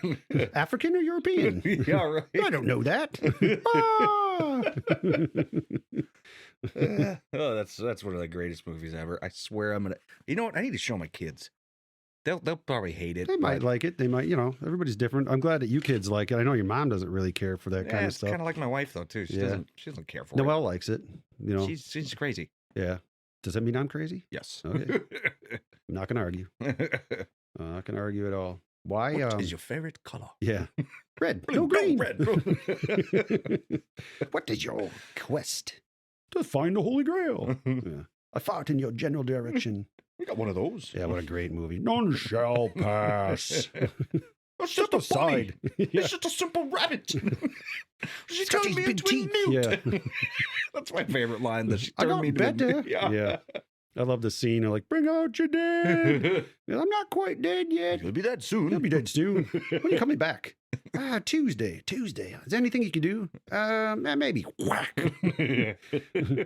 African or European? Yeah, right. I don't know that. That's one of the greatest movies ever. I swear I'm gonna. You know what? I need to show my kids. They'll probably hate it. They might like it. They might. Everybody's different. I'm glad that you kids like it. I know your mom doesn't really care for that kind of stuff. Kind of like my wife though too. She doesn't care for it. Noelle likes it. She's crazy. Yeah. Does that mean I'm crazy? Yes. Okay. I'm not going to argue. I'm not going to argue at all. Why? What is your favorite color? Yeah. Red. No, green. Red. What is your quest? To find the Holy Grail. Yeah. I fought in your general direction. We got one of those. Yeah, what a great movie. None shall pass. It's Step just a bunny. aside. Yeah. It's just a simple rabbit. She It's got turned these me big into a teeth. newt. Yeah. That's my favorite line. That she I turned got me into a better. newt. Yeah. I love the scene of like, bring out your dead. I'm not quite dead yet. You'll be dead soon. You'll be dead soon. When are you coming back? Tuesday. Is there anything you can do? Maybe. Whack.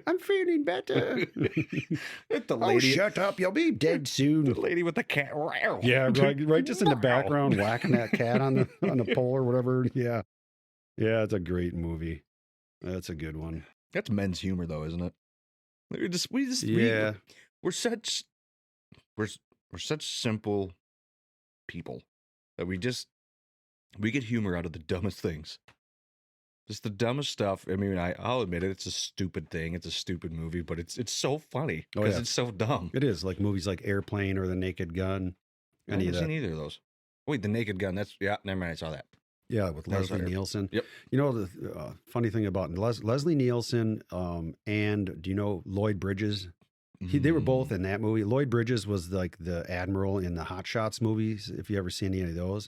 I'm feeling better. The Oh, lady, shut up. You'll be dead soon. the lady with the cat. Yeah, right. Just in the background, whacking that cat on the pole or whatever. Yeah. Yeah, it's a great movie. That's a good one. That's men's humor, though, isn't it? Yeah. We're such simple people that we get humor out of the dumbest things. Just the dumbest stuff. I mean, I'll admit it. It's a stupid thing. It's a stupid movie, but it's so funny because it's so dumb. It is, like movies like Airplane or The Naked Gun. I haven't seen either of those. Wait, The Naked Gun. Never mind. I saw that. Yeah, with That was Leslie better. Nielsen. Yep. You know, the funny thing about Leslie Nielsen and do you know Lloyd Bridges? They were both in that movie. Lloyd Bridges was like the admiral in the Hot Shots movies, if you ever seen any of those.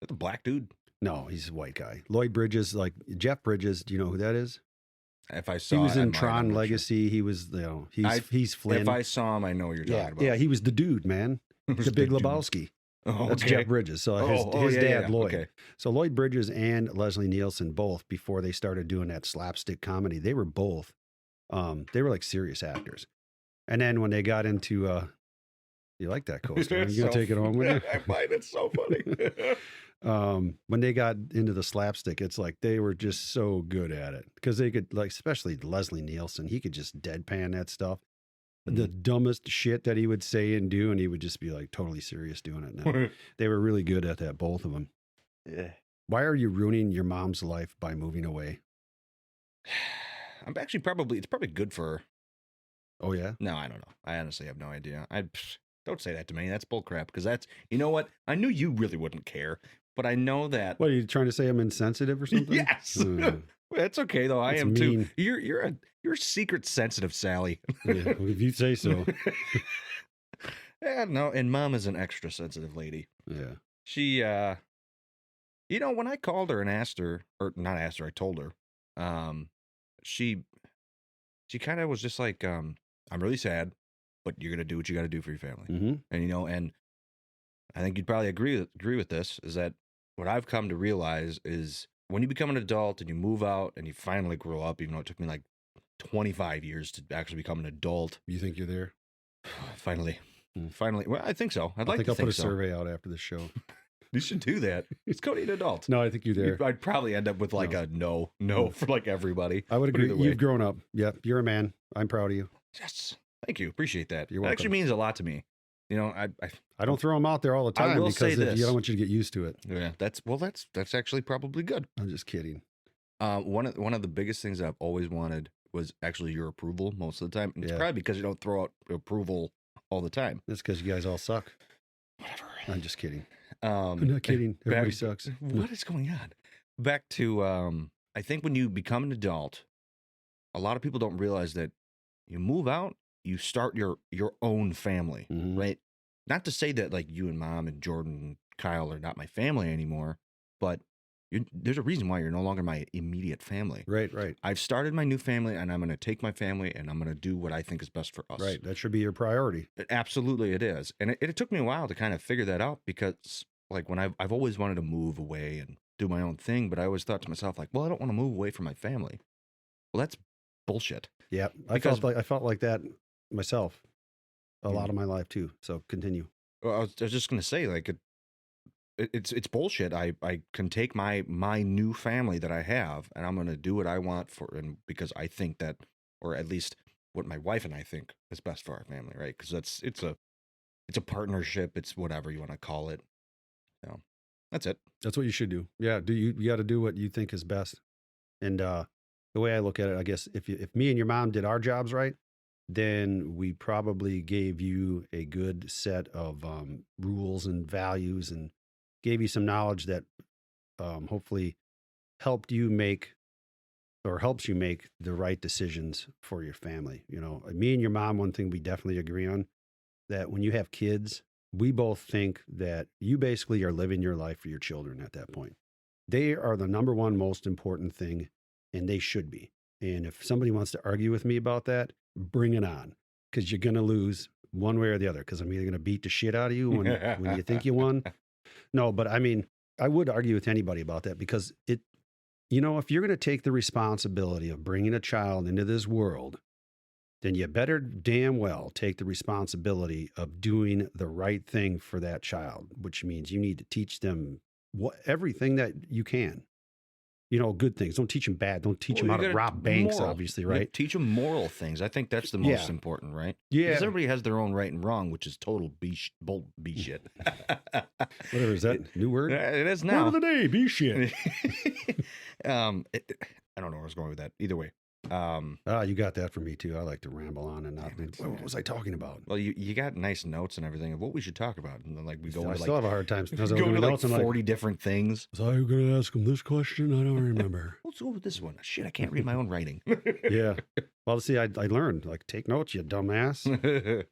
The black dude. No, he's a white guy. Lloyd Bridges, like Jeff Bridges, do you know who that is? If I saw He was it, I in might, Tron I'm not Legacy. He was, he's Flynn. If I saw him, I know what you're talking about. Yeah, he was the dude, man. The Big Lebowski. Oh, That's okay. Jeff Bridges. So his yeah, dad, yeah. Lloyd. Okay. So Lloyd Bridges and Leslie Nielsen both, before they started doing that slapstick comedy, they were both, they were like serious actors. And then when they got into, you like that coaster? Are you gonna take it home with you? I might. It's so funny. When they got into the slapstick, it's like they were just so good at it because they could, like, especially Leslie Nielsen, he could just deadpan that stuff. The dumbest shit that he would say and do, and he would just be like totally serious doing it. Now they were really good at that, both of them. Yeah. Why are you ruining your mom's life by moving away? I'm actually it's probably good for her. Oh yeah. No, I don't know. I honestly have no idea. Don't say that to me. That's bullcrap. Because you know what? I knew you really wouldn't care, but I know that. What are you trying to say? I'm insensitive or something? Yes. That's okay though. I That's am mean. too. You're secret sensitive, Sally. Yeah, well, if you say so. Yeah, no. And Mom is an extra sensitive lady. Yeah. She, when I called her and asked her, or not asked her, I told her, she kind of was just like, I'm really sad, but you're gonna do what you got to do for your family. Mm-hmm. And and I think you'd probably agree with this, is that what I've come to realize is when you become an adult and you move out and you finally grow up, even though it took me like 25 years to actually become an adult. You think you're there? Finally. Well, I think so. I'll put a survey out after this show. You should do that. Is Cody an adult? No, I think you're there. I'd probably end up with like a no for like everybody. I would But agree. either way. You've grown up. Yeah, you're a man. I'm proud of you. Yes. Thank you. Appreciate that. You're It welcome. actually means a lot to me. I don't throw them out there all the I time will because say I this. don't want you to get used to it. Yeah, that's actually probably good. I'm just kidding. One of the biggest things I've always wanted was actually your approval most of the time. And it's Yeah. probably because you don't throw out approval all the time. That's because you guys all suck. Whatever. I'm just kidding. I'm not kidding. Everybody sucks. What is going on? Back to I think when you become an adult, a lot of people don't realize that you move out, you start your own family, Mhm. right? Not to say that like you and Mom and Jordan and Kyle are not my family anymore, but there's a reason why you're no longer my immediate family. Right, right, I've started my new family, and I'm going to take my family, and I'm going to do what I think is best for us. right. That should be your priority. Absolutely, it is. And it took me a while to kind of figure that out because, like, when I've always wanted to move away and do my own thing, but I always thought to myself, like, well, I don't want to move away from my family. Well, that's bullshit. Yeah, I felt like that myself a lot of my life too. So continue. Well, I was just going to say, like, it's bullshit. I can take my new family that I have, and I'm going to do what I want and because I think that, or at least what my wife and I think is best for our family, right? Because it's a partnership. It's whatever you want to call it. So that's it. That's what you should do. Yeah, you got to do what you think is best. And the way I look at it, I guess if me and your mom did our jobs right, then we probably gave you a good set of rules and values and gave you some knowledge that hopefully helps you make the right decisions for your family. You know, me and your mom, one thing we definitely agree on, that when you have kids, we both think that you basically are living your life for your children at that point. They are the number one most important thing, and they should be. And if somebody wants to argue with me about that, bring it on, because you're going to lose one way or the other, because I'm either going to beat the shit out of you when you think you won. No, but I mean, I would argue with anybody about that, because if you're going to take the responsibility of bringing a child into this world, then you better damn well take the responsibility of doing the right thing for that child, which means you need to teach them everything that you can. Good things. Don't teach them bad. Don't teach them how to rob banks, obviously, right? Teach them moral things. I think that's the most important, right? Yeah. Because everybody has their own right and wrong, which is total B shit. Whatever, is that new word? It is now. Word of the day, B shit. I don't know where I was going with that. Either way. You got that for me too. I like to ramble on and not. What was I talking about? Well, you got nice notes and everything of what we should talk about, and then we go. I still have a hard time because go into 40 different things. Was I going to ask him this question? I don't remember. Let's go with this one. Shit, I can't read my own writing. Yeah. Well, see, I learned, take notes, you dumbass.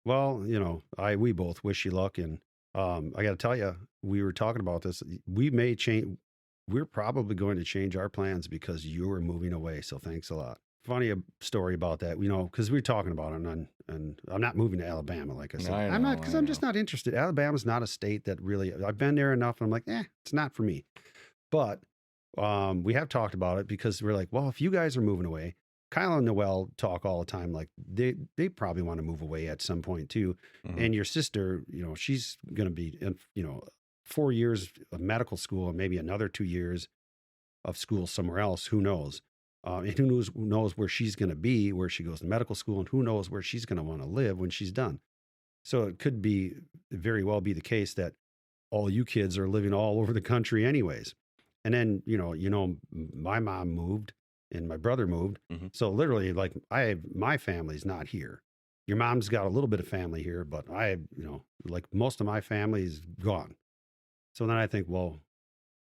Well, we both wish you luck, and I got to tell you, we were talking about this. We may change. We're probably going to change our plans because you are moving away. So thanks a lot. Funny story about that, because we were talking about it, and I'm not moving to Alabama, like I said. I'm not, because I'm just not interested. Alabama's not a state that really, I've been there enough, and I'm like, it's not for me. But we have talked about it because we're like, well, if you guys are moving away, Kyle and Noel talk all the time, like they probably want to move away at some point too. Mm-hmm. And your sister, she's going to be in, 4 years of medical school and maybe another 2 years of school somewhere else. Who knows? And who knows where she's going to be, where she goes to medical school, and who knows where she's going to want to live when she's done. So it could very well be the case that all you kids are living all over the country anyways. And then, my mom moved and my brother moved. Mm-hmm. So literally, my family's not here. Your mom's got a little bit of family here, but most of my family is gone. So then I think, well,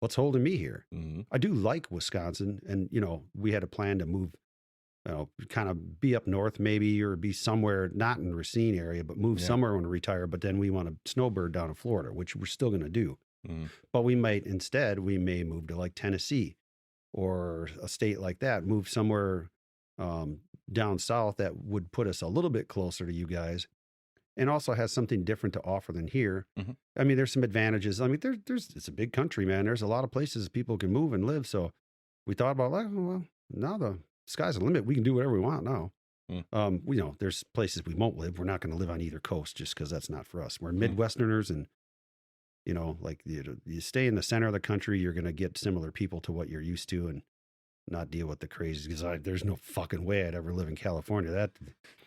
what's holding me here? Mm-hmm. I do like Wisconsin, and we had a plan to move, kind of be up north maybe, or be somewhere not in the Racine area, but move somewhere when we retire. But then we want to snowbird down in Florida, which we're still going to do. Mm-hmm. But we may move to Tennessee or a state like that, move somewhere down south that would put us a little bit closer to you guys. And also has something different to offer than here. Mm-hmm. I mean, there's some advantages. I mean, it's a big country, man. There's a lot of places people can move and live. So we thought about, well, now the sky's the limit. We can do whatever we want now. Mm. There's places we won't live. We're not going to live on either coast just because that's not for us. We're Midwesterners, and you stay in the center of the country, you're going to get similar people to what you're used to, and not deal with the crazy, because there's no fucking way I'd ever live in California.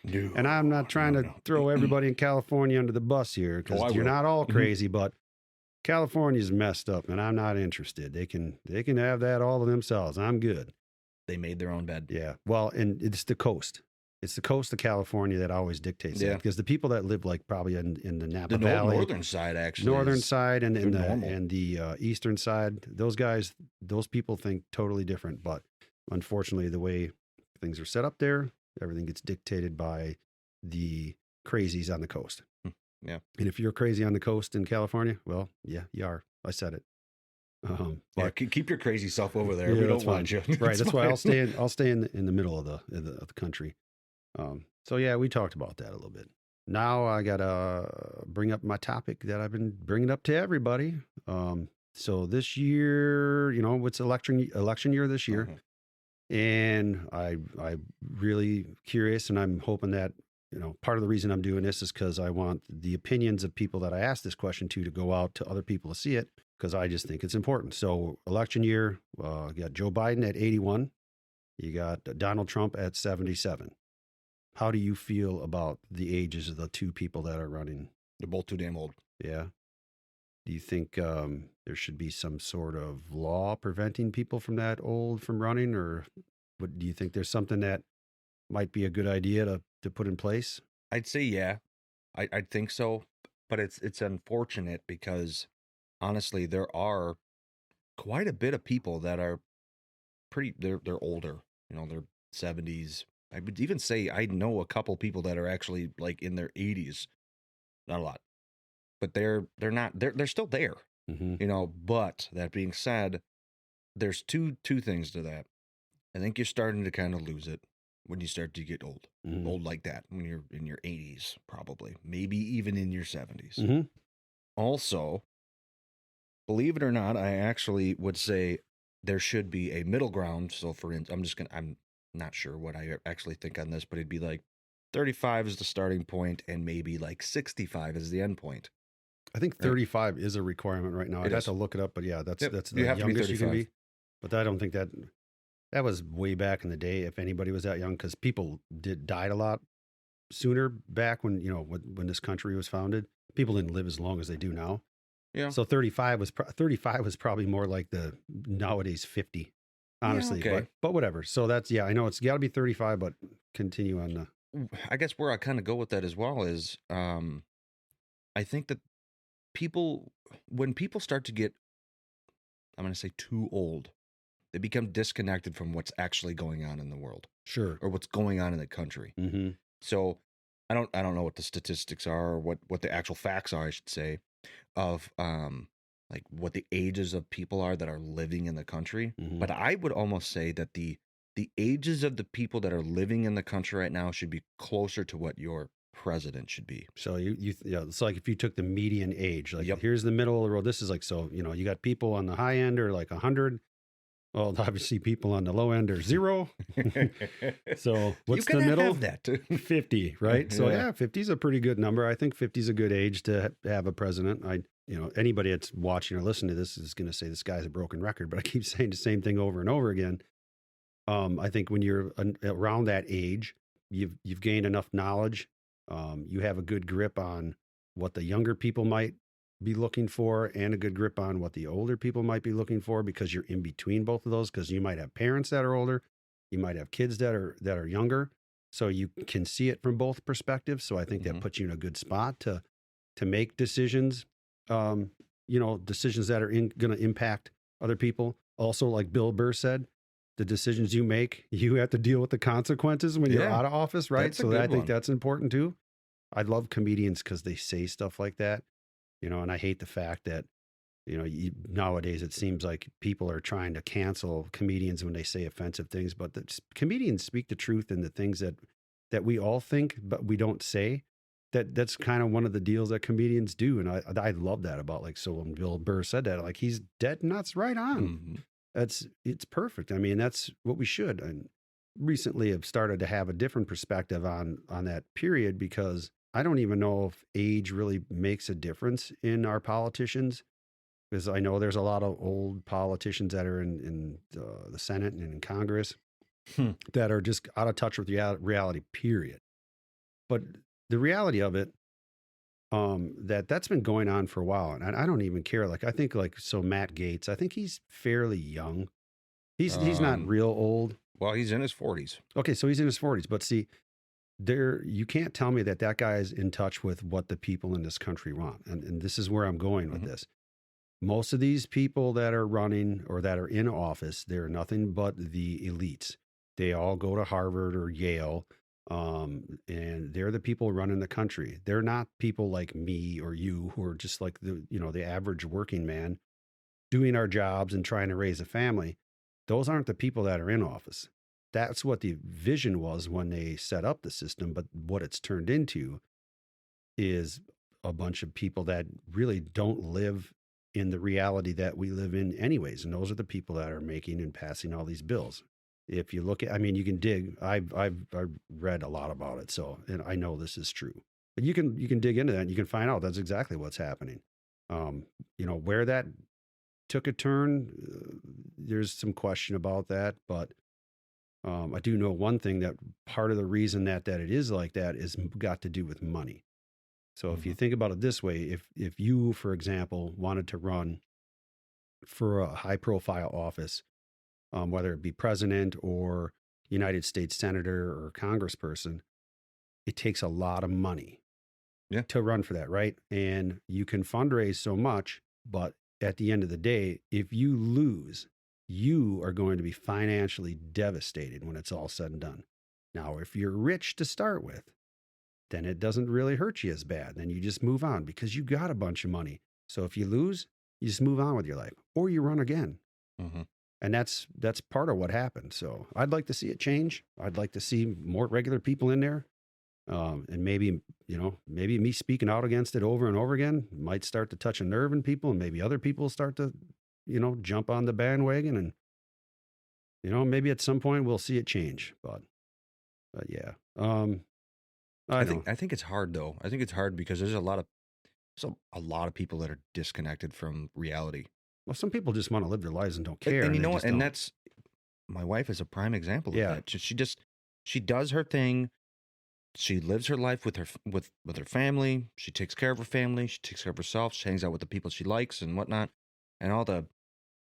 And I'm not trying to throw everybody in California under the bus here, because you're not all crazy, but California's messed up, and I'm not interested. They can have that all to themselves. I'm good. They made their own bed. Yeah. Well, and it's the coast. It's the coast of California that always dictates that, because the people that live probably in the Napa Valley, northern side actually, and the eastern side, those people think totally different. But unfortunately, the way things are set up there, everything gets dictated by the crazies on the coast. Yeah. And if you're crazy on the coast in California, well, yeah, you are. I said it. But keep your crazy self over there. We don't want you. Right. That's why I'll stay in the middle of the country. So yeah, we talked about that a little bit. Now I gotta bring up my topic that I've been bringing up to everybody. So this year, it's election year this year, and I'm really curious, and I'm hoping that part of the reason I'm doing this is because I want the opinions of people that I asked this question to go out to other people to see it, because I just think it's important. So election year, you got Joe Biden at 81, you got Donald Trump at 77. How do you feel about the ages of the two people that are running? They're both too damn old. Yeah. Do you think there should be some sort of law preventing people from that old from running, or do you think there's something that might be a good idea to put in place? I'd say yeah. I'd think so, but it's unfortunate because honestly, there are quite a bit of people that are they're older. They're 70s. I would even say I know a couple people that are actually in their 80s not a lot, but they're not they're still there, Mm-hmm. you know. But that being said, there's two things to that. I think you're starting to kind of lose it when you start to get old, Mm-hmm. old like that, when you're in your 80s, probably, maybe even in your 70s. Mm-hmm. Also, believe it or not, I actually would say there should be a middle ground. So for instance, I'm not sure what I actually think on this, but it'd be like 35 is the starting point and maybe like 65 is the end point. I think Right. 35 is a requirement right now. I'd It have is. to look it up, but yeah, that's Yep. that's You the have to be youngest you can 35. be. But I don't think that was way back in the day. If anybody was that young, because people died a lot sooner back when when this country was founded. People didn't live as long as they do now. Yeah. So 35 was probably more like the nowadays 50, honestly. okay. But whatever. So that's I know it's got to be 35, but continue on the. I guess where I kind of go with that as well is I think that when people start to get, I'm going to say, too old, they become disconnected from what's actually going on in the world Sure. or what's going on in the country. Mm-hmm. So I don't know what the statistics are or what the actual facts are, I should say, of like what the ages of people are that are living in the country. Mm-hmm. But I would almost say that the ages of the people that are living in the country right now should be closer to what your president should be. So it's like if you took the median age, like Yep. here's the middle of the road. This is like, so, you got people on the high end are like 100. Well, obviously people on the low end are 0. So what's you the can middle? have that. 50, right? So Yeah. 50 is a pretty good number. I think 50 is a good age to have a president. Anybody that's watching or listening to this is going to say this guy's a broken record, but I keep saying the same thing over and over again. I think when you're around that age, you've gained enough knowledge. You have a good grip on what the younger people might be looking for and a good grip on what the older people might be looking for, because you're in between both of those, because you might have parents that are older, you might have kids that are younger, so you can see it from both perspectives. So I think that puts you in a good spot to make decisions, decisions that are going to impact other people. Also, like Bill Burr said, the decisions you make, you have to deal with the consequences when you're out of office, right? That's a So good I think one. that's important too. I love comedians because they say stuff like that, and I hate the fact that, nowadays it seems like people are trying to cancel comedians when they say offensive things, but comedians speak the truth in the things that we all think, but we don't say. That's kind of one of the deals that comedians do. And I love that about, like, so when Bill Burr said that, like, he's dead nuts right on. It's perfect. I mean, that's what we should. And recently have started to have a different perspective on that period, because I don't even know if age really makes a difference in our politicians, because I know there's a lot of old politicians that are in the Senate and in Congress that are just out of touch with reality, period. But the reality of it, that's been going on for a while, and I don't even care. Like, I think, like, so Matt Gaetz, I think he's fairly young. He's not real old. Well, he's in his 40s. Okay, so he's in his 40s, but see, you can't tell me that guy is in touch with what the people in this country want. And this is where I'm going with this. Most of these people that are running or that are in office, they're nothing but the elites. They all go to Harvard or Yale, and they're the people running the country. They're not people like me or you, who are just like the average working man doing our jobs and trying to raise a family. Those aren't the people that are in office. That's what the vision was when they set up the system. But what it's turned into is a bunch of people that really don't live in the reality that we live in anyways. And those are the people that are making and passing all these bills. If you look at, I mean, you can dig, I've read a lot about it. So, and I know this is true, but you can dig into that and you can find out that's exactly what's happening. Where that took a turn, there's some question about that, but I do know one thing, that part of the reason that it is like that is got to do with money. So if you think about it this way, if you, for example, wanted to run for a high profile office, whether it be president or United States senator or congressperson, it takes a lot of money to run for that, right? And you can fundraise so much, but at the end of the day, if you lose, you are going to be financially devastated when it's all said and done. Now, if you're rich to start with, then it doesn't really hurt you as bad. Then you just move on because you got a bunch of money. So if you lose, you just move on with your life, or you run again. Mm-hmm. And that's part of what happened. So I'd like to see it change. I'd like to see more regular people in there. And maybe me speaking out against it over and over again might start to touch a nerve in people, and maybe other people start to, jump on the bandwagon, and, maybe at some point we'll see it change. But yeah, I think it's hard though. I think it's hard because there's a lot of people that are disconnected from reality. Well, some people just want to live their lives and don't care. And you know what? And that's, my wife is a prime example of that. She does her thing. She lives her life with her family. She takes care of her family. She takes care of herself. She hangs out with the people she likes and whatnot. And all the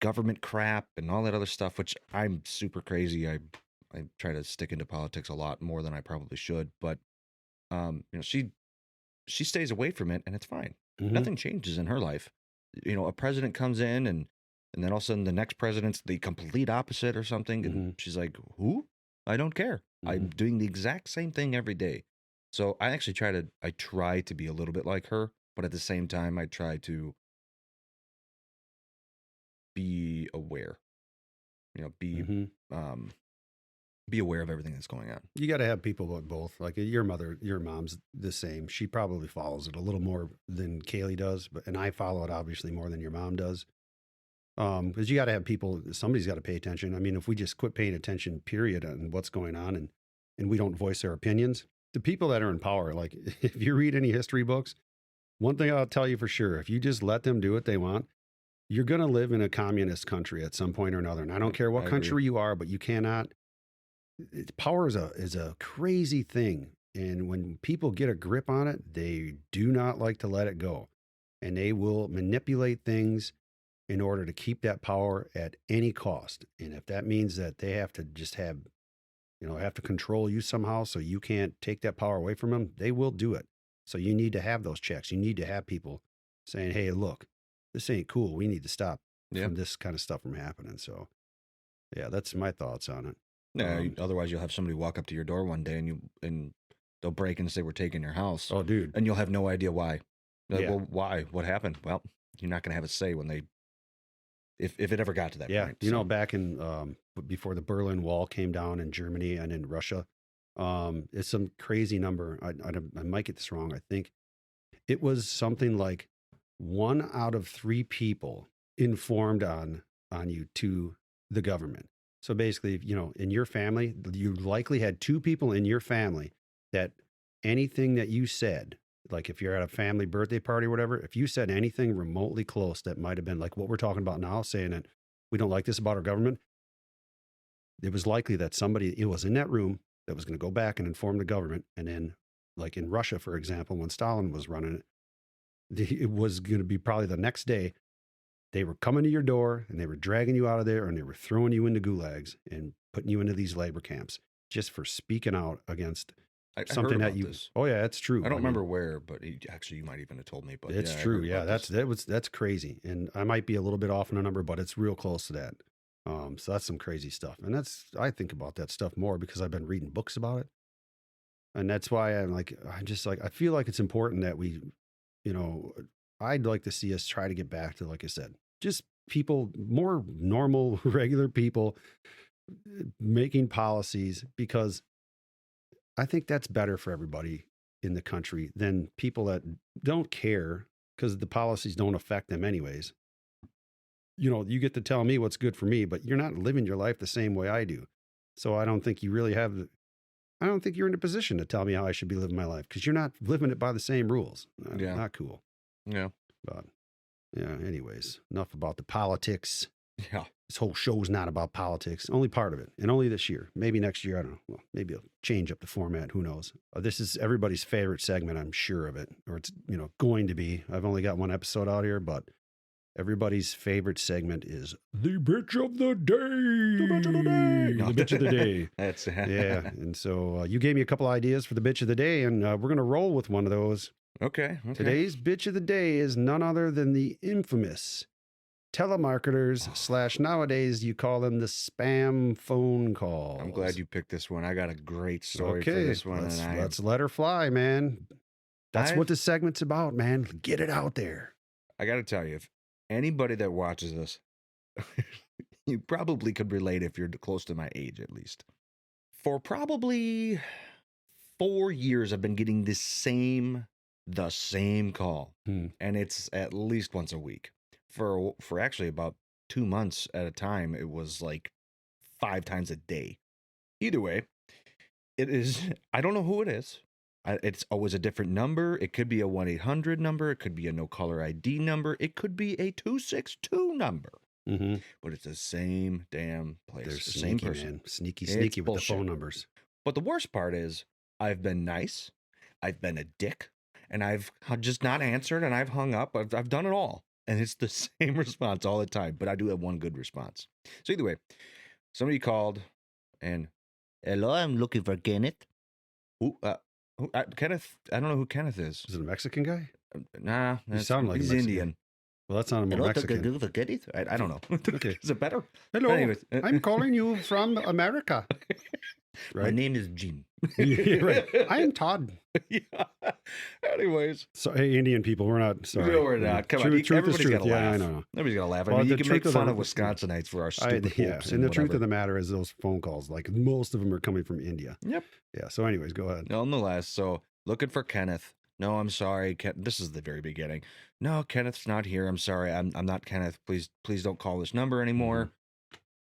government crap and all that other stuff, which I'm super crazy. I try to stick into politics a lot more than I probably should. But she stays away from it, and it's fine. Mm-hmm. Nothing changes in her life. A president comes in, and then all of a sudden the next president's the complete opposite or something. And Mm-hmm. she's like, who? I don't care. Mm-hmm. I'm doing the exact same thing every day. So I actually try to be a little bit like her, but at the same time, I try to be aware, Mm-hmm. Be aware of everything that's going on. You got to have people with both. Like your mom's the same. She probably follows it a little more than Kaylee does, and I follow it obviously more than your mom does. Because you got to have people, somebody's got to pay attention. I mean, if we just quit paying attention, period, on what's going on, and we don't voice our opinions, the people that are in power, like if you read any history books, one thing I'll tell you for sure, if you just let them do what they want, you're going to live in a communist country at some point or another. And I don't care what country you are, but you cannot. Power is a crazy thing. And when people get a grip on it, they do not like to let it go. And they will manipulate things in order to keep that power at any cost. And if that means that they have to just have to control you somehow so you can't take that power away from them, they will do it. So you need to have those checks. You need to have people saying, hey, look, this ain't cool. We need to stop from this kind of stuff from happening. So, yeah, that's my thoughts on it. Yeah, otherwise you'll have somebody walk up to your door one day and they'll break and say we're taking your house. Oh, dude. And you'll have no idea why. Like, well, why? What happened? Well, you're not going to have a say when they, if it ever got to that point. Yeah, back in, before the Berlin Wall came down in Germany and in Russia, it's some crazy number. I might get this wrong. I think it was something like 1 out of 3 people informed on you to the government. So basically, in your family, you likely had 2 people in your family that anything that you said, like if you're at a family birthday party or whatever, if you said anything remotely close that might have been like what we're talking about now, saying that we don't like this about our government, it was likely that somebody was in that room that was going to go back and inform the government. And then, like in Russia, for example, when Stalin was running it, it was going to be probably the next day. They were coming to your door and they were dragging you out of there and they were throwing you into gulags and putting you into these labor camps just for speaking out against something that you. This. Oh yeah, it's true. I don't remember where, but actually, you might even have told me. But it's true. Yeah, that's crazy, and I might be a little bit off on a number, but it's real close to that. So that's some crazy stuff, and I think about that stuff more because I've been reading books about it, and that's why I feel like it's important that we, I'd like to see us try to get back to, like I said, just people, more normal, regular people making policies, because I think that's better for everybody in the country than people that don't care because the policies don't affect them anyways. You get to tell me what's good for me, but you're not living your life the same way I do. So I don't think you really I don't think you're in a position to tell me how I should be living my life because you're not living it by the same rules. Not cool. Yeah. But yeah, anyways, enough about the politics. Yeah. This whole show's not about politics. Only part of it. And only this year. Maybe next year. I don't know. Well, maybe I'll change up the format. Who knows? This is everybody's favorite segment. I'm sure of it. Or it's, going to be. I've only got one episode out here, but everybody's favorite segment is the bitch of the day. The bitch of the day. The bitch of the day. That's yeah. And so you gave me a couple ideas for the bitch of the day, and we're going to roll with one of those. Okay. Today's bitch of the day is none other than the infamous telemarketers / nowadays you call them the spam phone calls. I'm glad you picked this one. I got a great story for Okay, this one. let's let her fly, man. That's what this segment's about, man. Get it out there. I got to tell you, if anybody that watches this, you probably could relate if you're close to my age, at least. For probably 4 years, I've been getting the same call, and it's at least once a week. For actually about 2 months at a time, it was like 5 times a day. Either way, it is. I don't know who it is. It's always a different number. It could be a 1-800 number. It could be a no caller ID number. It could be a 262 number. But it's the same damn place. They're the sneaky, same person. Man. Sneaky It's with bullshit. the phone numbers. But the worst part is I've been nice. I've been a dick. And I've just not answered. And I've hung up. I've done it all. And it's the same response all the time. But I do have one good response. So either way, somebody called and, hello, I'm looking for Kenneth. Kenneth, I don't know who Kenneth is. Is it a Mexican guy? Nah, You sound like a he's Mexican. Indian. Well, that's not a Mexican. I don't know. Okay. Is it better? Hello, But anyways, I'm calling you from America. My Right? name is Jim. Yeah, right. I'm Todd. Yeah. Anyways. So, hey, Indian people, we're not sorry. No, we're not. Come on. Truth is Everybody's got to truth. Yeah, laugh. I know. Everybody's got to laugh. I Well, mean, the you can make truth of fun the- of Wisconsinites for our stupid Yeah, hoops and the truth of whatever. the matter is those phone calls, like most of them are coming from India. Yep. Yeah. So, anyways, go ahead. Nonetheless, so looking for Kenneth. No, I'm sorry. This is the very beginning. No, Kenneth's not here. I'm sorry. I'm not Kenneth. Please don't call this number anymore.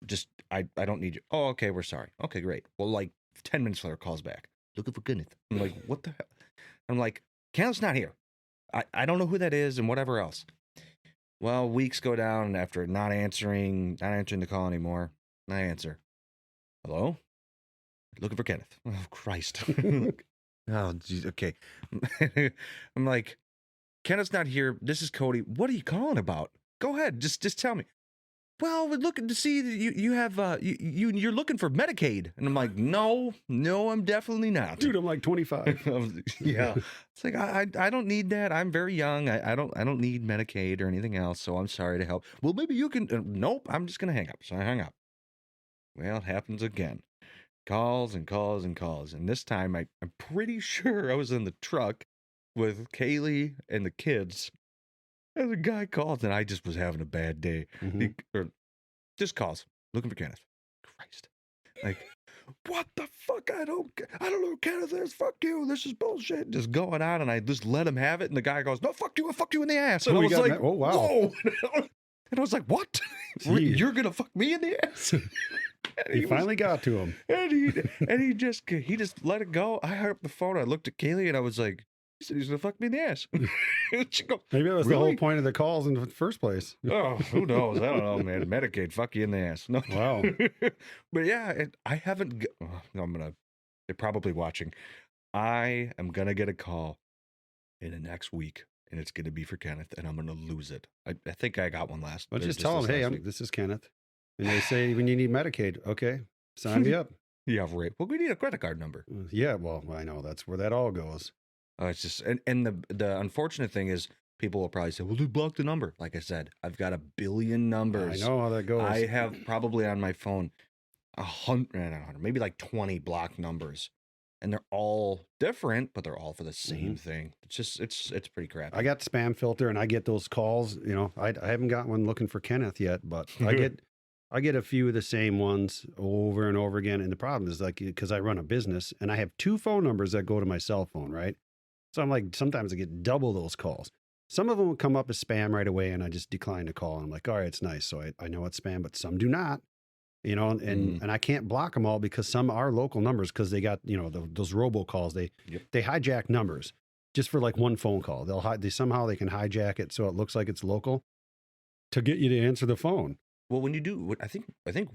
Just I don't need you. Oh, okay. We're sorry. Okay, great. Well, like 10 minutes later, calls back. Looking for Kenneth. I'm like, what the hell? I'm like, Kenneth's not here. I don't know who that is and whatever else. Well, weeks go down after not answering the call anymore. I answer. Hello? Looking for Kenneth. Oh, Christ. Oh, geez. Okay. I'm like, Kenneth's not here. This is Cody. What are you calling about? Go ahead. Just tell me. Well, we're looking to see that you have you're looking for Medicaid. And I'm like, no, I'm definitely not. Dude, I'm like 25. Yeah. It's like I don't need that. I'm very young. I don't need Medicaid or anything else, so I'm sorry to help. Well, maybe you can nope, I'm just gonna hang up. So I hung up. Well, it happens again. Calls and calls and calls. And this time I'm pretty sure I was in the truck with Kaylee and the kids. And the guy called and I just was having a bad day. Or just calls, looking for Kenneth. Christ. Like, what the fuck? I don't know who Kenneth is. Fuck you. This is bullshit. Just going on, and I just let him have it. And the guy goes, no, fuck you. I'll fuck you in the ass. And I was like, oh, wow. whoa. And I was like, what? You're going to fuck me in the ass? He finally got to him. And he just let it go. I hung up the phone. I looked at Kaylee, and I was like, he said he's going to fuck me in the ass. She goes, Maybe that was the whole point of the calls in the first place. Oh, who knows? I don't know, man. Medicaid, fuck you in the ass. No. Wow. But yeah, I haven't. They're probably watching. I am going to get a call in the next week, and it's going to be for Kenneth, and I'm going to lose it. I think I got one last. Well, just tell them, hey, this is Kenneth. And they say, when you need Medicaid, okay, sign me up. Yeah, right. Well, we need a credit card number. Yeah, well, I know. That's where that all goes. It's just, and the unfortunate thing is, people will probably say, well, just block the number. Like I said, I've got 1 billion numbers. I know how that goes. I have probably on my phone 100, maybe like 20 blocked numbers. And they're all different, but they're all for the same thing. It's just, it's pretty crappy. I got spam filter and I get those calls. You know, I haven't got one looking for Kenneth yet, but I get a few of the same ones over and over again. And the problem is like, because I run a business and I have 2 phone numbers that go to my cell phone, right? So I'm like, sometimes I get double those calls. Some of them will come up as spam right away and I just decline the call. And I'm like, all right, it's nice. So I know it's spam, but some do not, you know, and I can't block them all because some are local numbers because they got, you know, those robocalls. They hijack numbers just for like one phone call. Somehow they can hijack it so it looks like it's local to get you to answer the phone. Well, when you do, I think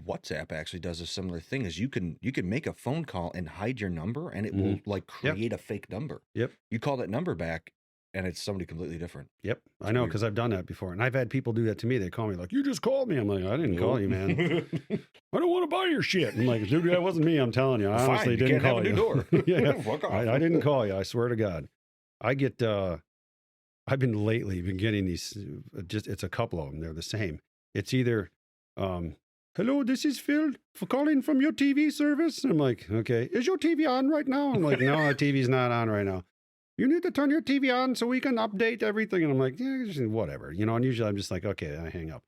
WhatsApp actually does a similar thing. Is you can make a phone call and hide your number, and it will like create a fake number. Yep. You call that number back, and it's somebody completely different. Yep, I know because I've done that before, and I've had people do that to me. They call me like, "You just called me." I'm like, "I didn't call you, man. I don't want to buy your shit." I'm like, "Dude, that wasn't me. I'm telling you, I honestly didn't call you." Door. Yeah, Fuck off. I didn't call you. I swear to God. I get. I've been getting these. It's a couple of them. They're the same. It's either, hello, this is Phil for calling from your TV service. I'm like, okay, is your TV on right now? I'm like, no, our TV's not on right now. You need to turn your TV on so we can update everything. And I'm like, yeah, just whatever, you know, and usually I'm just like, okay, I hang up.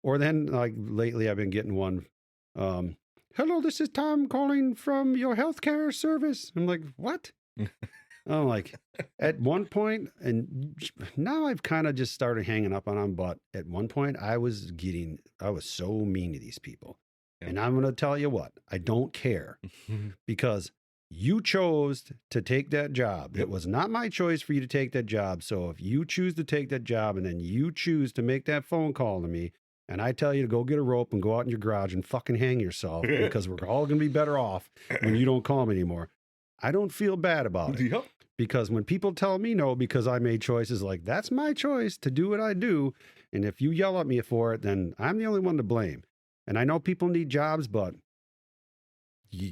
Or then like lately I've been getting one, hello, this is Tom calling from your healthcare service. I'm like, what? I'm like, at one point, and now I've kind of just started hanging up on them, but at one point I was so mean to these people. Yeah. And I'm going to tell you what, I don't care because you chose to take that job. Yep. It was not my choice for you to take that job. So if you choose to take that job and then you choose to make that phone call to me, and I tell you to go get a rope and go out in your garage and fucking hang yourself because we're all going to be better off when you don't call me anymore. I don't feel bad about it. Yep. Because when people tell me no because I made choices, like, that's my choice to do what I do. And if you yell at me for it, then I'm the only one to blame. And I know people need jobs, but you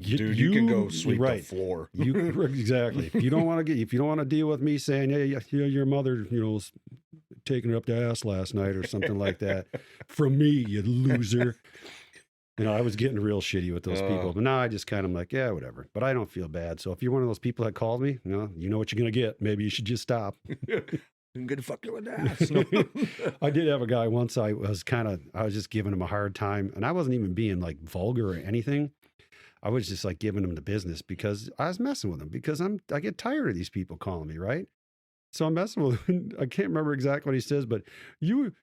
can go sweep the floor. Exactly. If you don't want to deal with me saying, hey, your mother, was taking her up the ass last night or something like that from me, you loser. I was getting real shitty with those people, but now I just kind of like, yeah, whatever. But I don't feel bad. So if you're one of those people that called me, you know what you're going to get. Maybe you should just stop. I'm going to fuck you with that. No. I did have a guy once. I was just giving him a hard time, and I wasn't even being like vulgar or anything. I was just like giving him the business because I was messing with him because I get tired of these people calling me, right? So I'm messing with him. I can't remember exactly what he says, but you're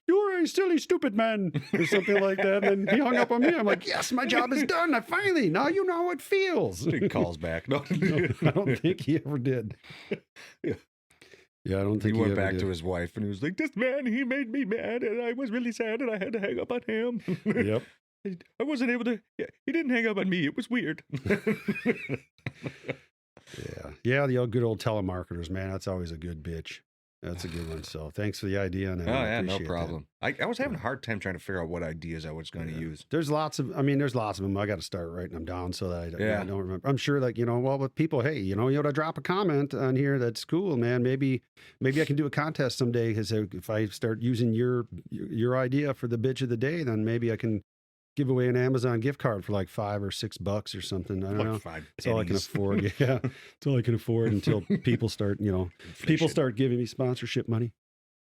a silly, stupid man or something like that. And then he hung up on me. I'm like, yes, my job is done. Now you know how it feels. He calls back. No, I don't think he ever did. Yeah, I don't think he went back to his wife and he was like, this man, he made me mad and I was really sad and I had to hang up on him. Yep. I wasn't able to. Yeah, he didn't hang up on me. It was weird. Yeah, the good old telemarketers, man. That's always a good bitch. That's a good one. So thanks for the idea on that. Oh, yeah, no problem. I was having a hard time trying to figure out what ideas I was going to use. There's lots of them. I got to start writing them down so that I don't remember. I'm sure with people, hey, you to drop a comment on here. That's cool, man. Maybe I can do a contest someday because if I start using your idea for the bitch of the day, then maybe I can give away an Amazon gift card for like $5 or $6 or something. I don't know. That's all I can afford. Yeah. That's all I can afford until people start, start giving me sponsorship money.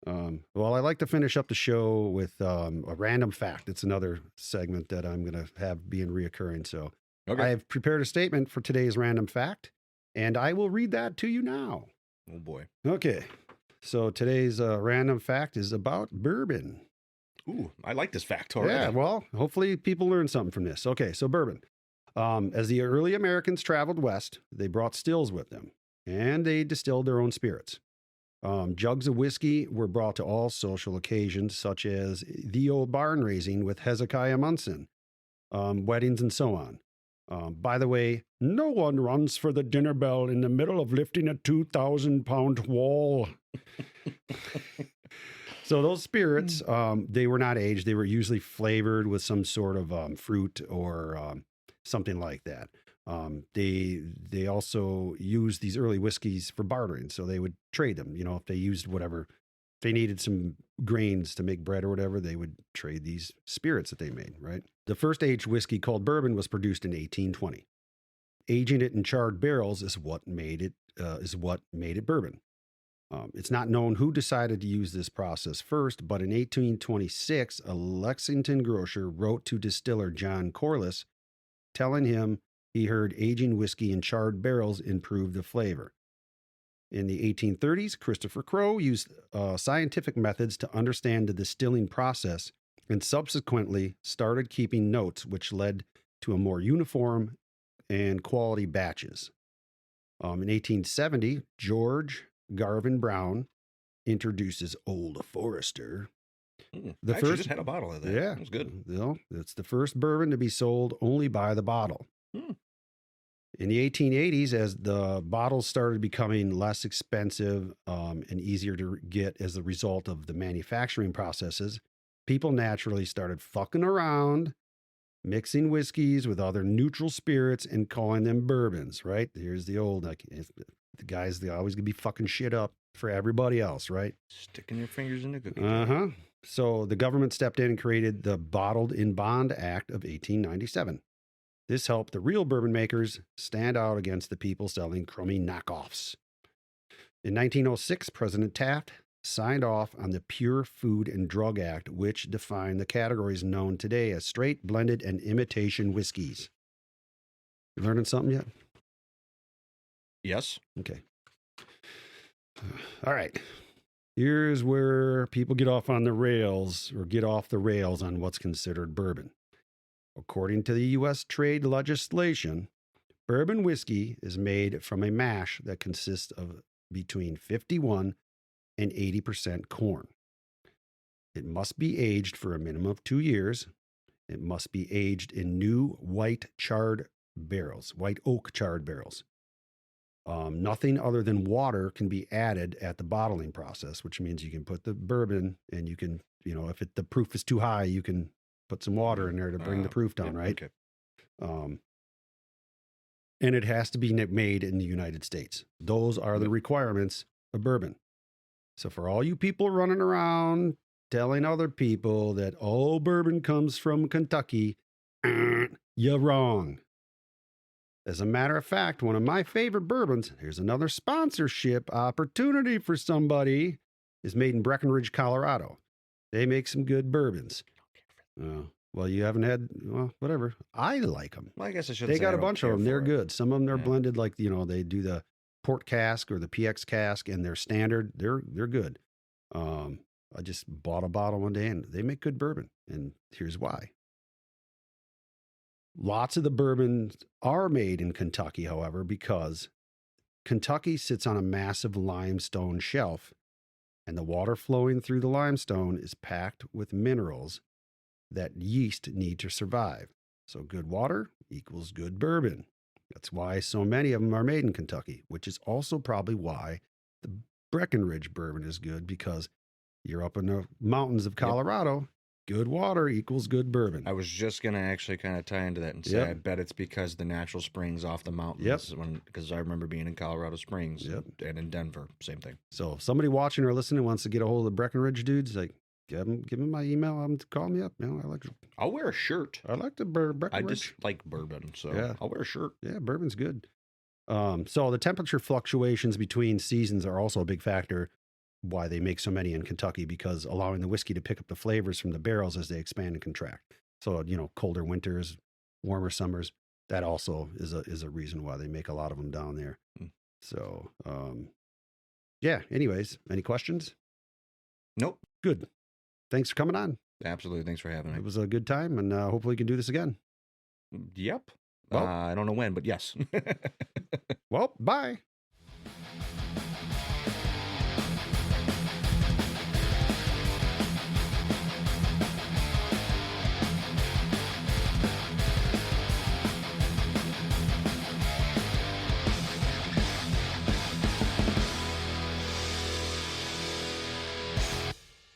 Well, I like to finish up the show with a random fact. It's another segment that I'm going to have being reoccurring. So I have prepared a statement for today's random fact, and I will read that to you now. Oh, boy. Okay. So today's random fact is about bourbon. Ooh, I like this fact already. Yeah, well, hopefully people learn something from this. Okay, so bourbon. As the early Americans traveled west, they brought stills with them, and they distilled their own spirits. Jugs of whiskey were brought to all social occasions, such as the old barn raising with Hezekiah Munson, weddings, and so on. By the way, no one runs for the dinner bell in the middle of lifting a 2,000-pound wall. So those spirits, they were not aged. They were usually flavored with some sort of fruit or something like that. They also used these early whiskeys for bartering. So they would trade them. If they used whatever, if they needed some grains to make bread or whatever, they would trade these spirits that they made, right? The first aged whiskey called bourbon was produced in 1820. Aging it in charred barrels is what made it bourbon. It's not known who decided to use this process first, but in 1826, a Lexington grocer wrote to distiller John Corliss, telling him he heard aging whiskey in charred barrels improved the flavor. In the 1830s, Christopher Crowe used scientific methods to understand the distilling process and subsequently started keeping notes, which led to a more uniform and quality batches. In 1870, George Garvin Brown introduces Old Forester. I actually just had a bottle of that. Yeah, it was good. It's the first bourbon to be sold only by the bottle. In the 1880s, as the bottles started becoming less expensive and easier to get as a result of the manufacturing processes, people naturally started fucking around, mixing whiskeys with other neutral spirits and calling them bourbons, right? Here's the old, the guys, they always gonna be fucking shit up for everybody else, right? Sticking your fingers in the cookie. Uh-huh. So the government stepped in and created the Bottled in Bond Act of 1897. This helped the real bourbon makers stand out against the people selling crummy knockoffs. In 1906, President Taft signed off on the Pure Food and Drug Act, which defined the categories known today as straight, blended, and imitation whiskeys. You learning something yet? Yes. Okay. All right. Here's where people get off on the rails or get off the rails on what's considered bourbon. According to the U.S. trade legislation, bourbon whiskey is made from a mash that consists of between 51 and 80% corn. It must be aged for a minimum of 2 years. It must be aged in new white oak charred barrels. Nothing other than water can be added at the bottling process, which means you can put the bourbon and you can, if the proof is too high, you can put some water in there to bring the proof down, right? Okay. And it has to be made in the United States. Those are the requirements of bourbon. So for all you people running around telling other people that all bourbon comes from Kentucky, you're wrong. As a matter of fact, one of my favorite bourbons, here's another sponsorship opportunity for somebody, is made in Breckenridge, Colorado. They make some good bourbons. Well, you haven't had, whatever. I like them. Well, I guess I should. They got a bunch of them. They're good. Some of them are blended like, they do the port cask or the PX cask, and they're standard. They're good. I just bought a bottle one day, and they make good bourbon. And here's why. Lots of the bourbons are made in Kentucky, however, because Kentucky sits on a massive limestone shelf, and the water flowing through the limestone is packed with minerals that yeast need to survive. So good water equals good bourbon. That's why so many of them are made in Kentucky, which is also probably why the Breckenridge bourbon is good, because you're up in the mountains of Colorado. Yep. Good water equals good bourbon. I was just going to actually kind of tie into that and say, I bet it's because the natural springs off the mountains. Because I remember being in Colorado Springs and in Denver, same thing. So if somebody watching or listening wants to get a hold of the Breckenridge dudes, like, give them my email. Call me up. I'll wear a shirt. I like the Breckenridge. I just like bourbon, so I'll wear a shirt. Yeah, bourbon's good. So the temperature fluctuations between seasons are also a big factor why they make so many in Kentucky, because allowing the whiskey to pick up the flavors from the barrels as they expand and contract. So, colder winters, warmer summers, that also is a reason why they make a lot of them down there. So, anyways, any questions? Nope. Good. Thanks for coming on. Absolutely. Thanks for having me. It was a good time, and hopefully we can do this again. Yep. Well, I don't know when, but yes. Well, bye.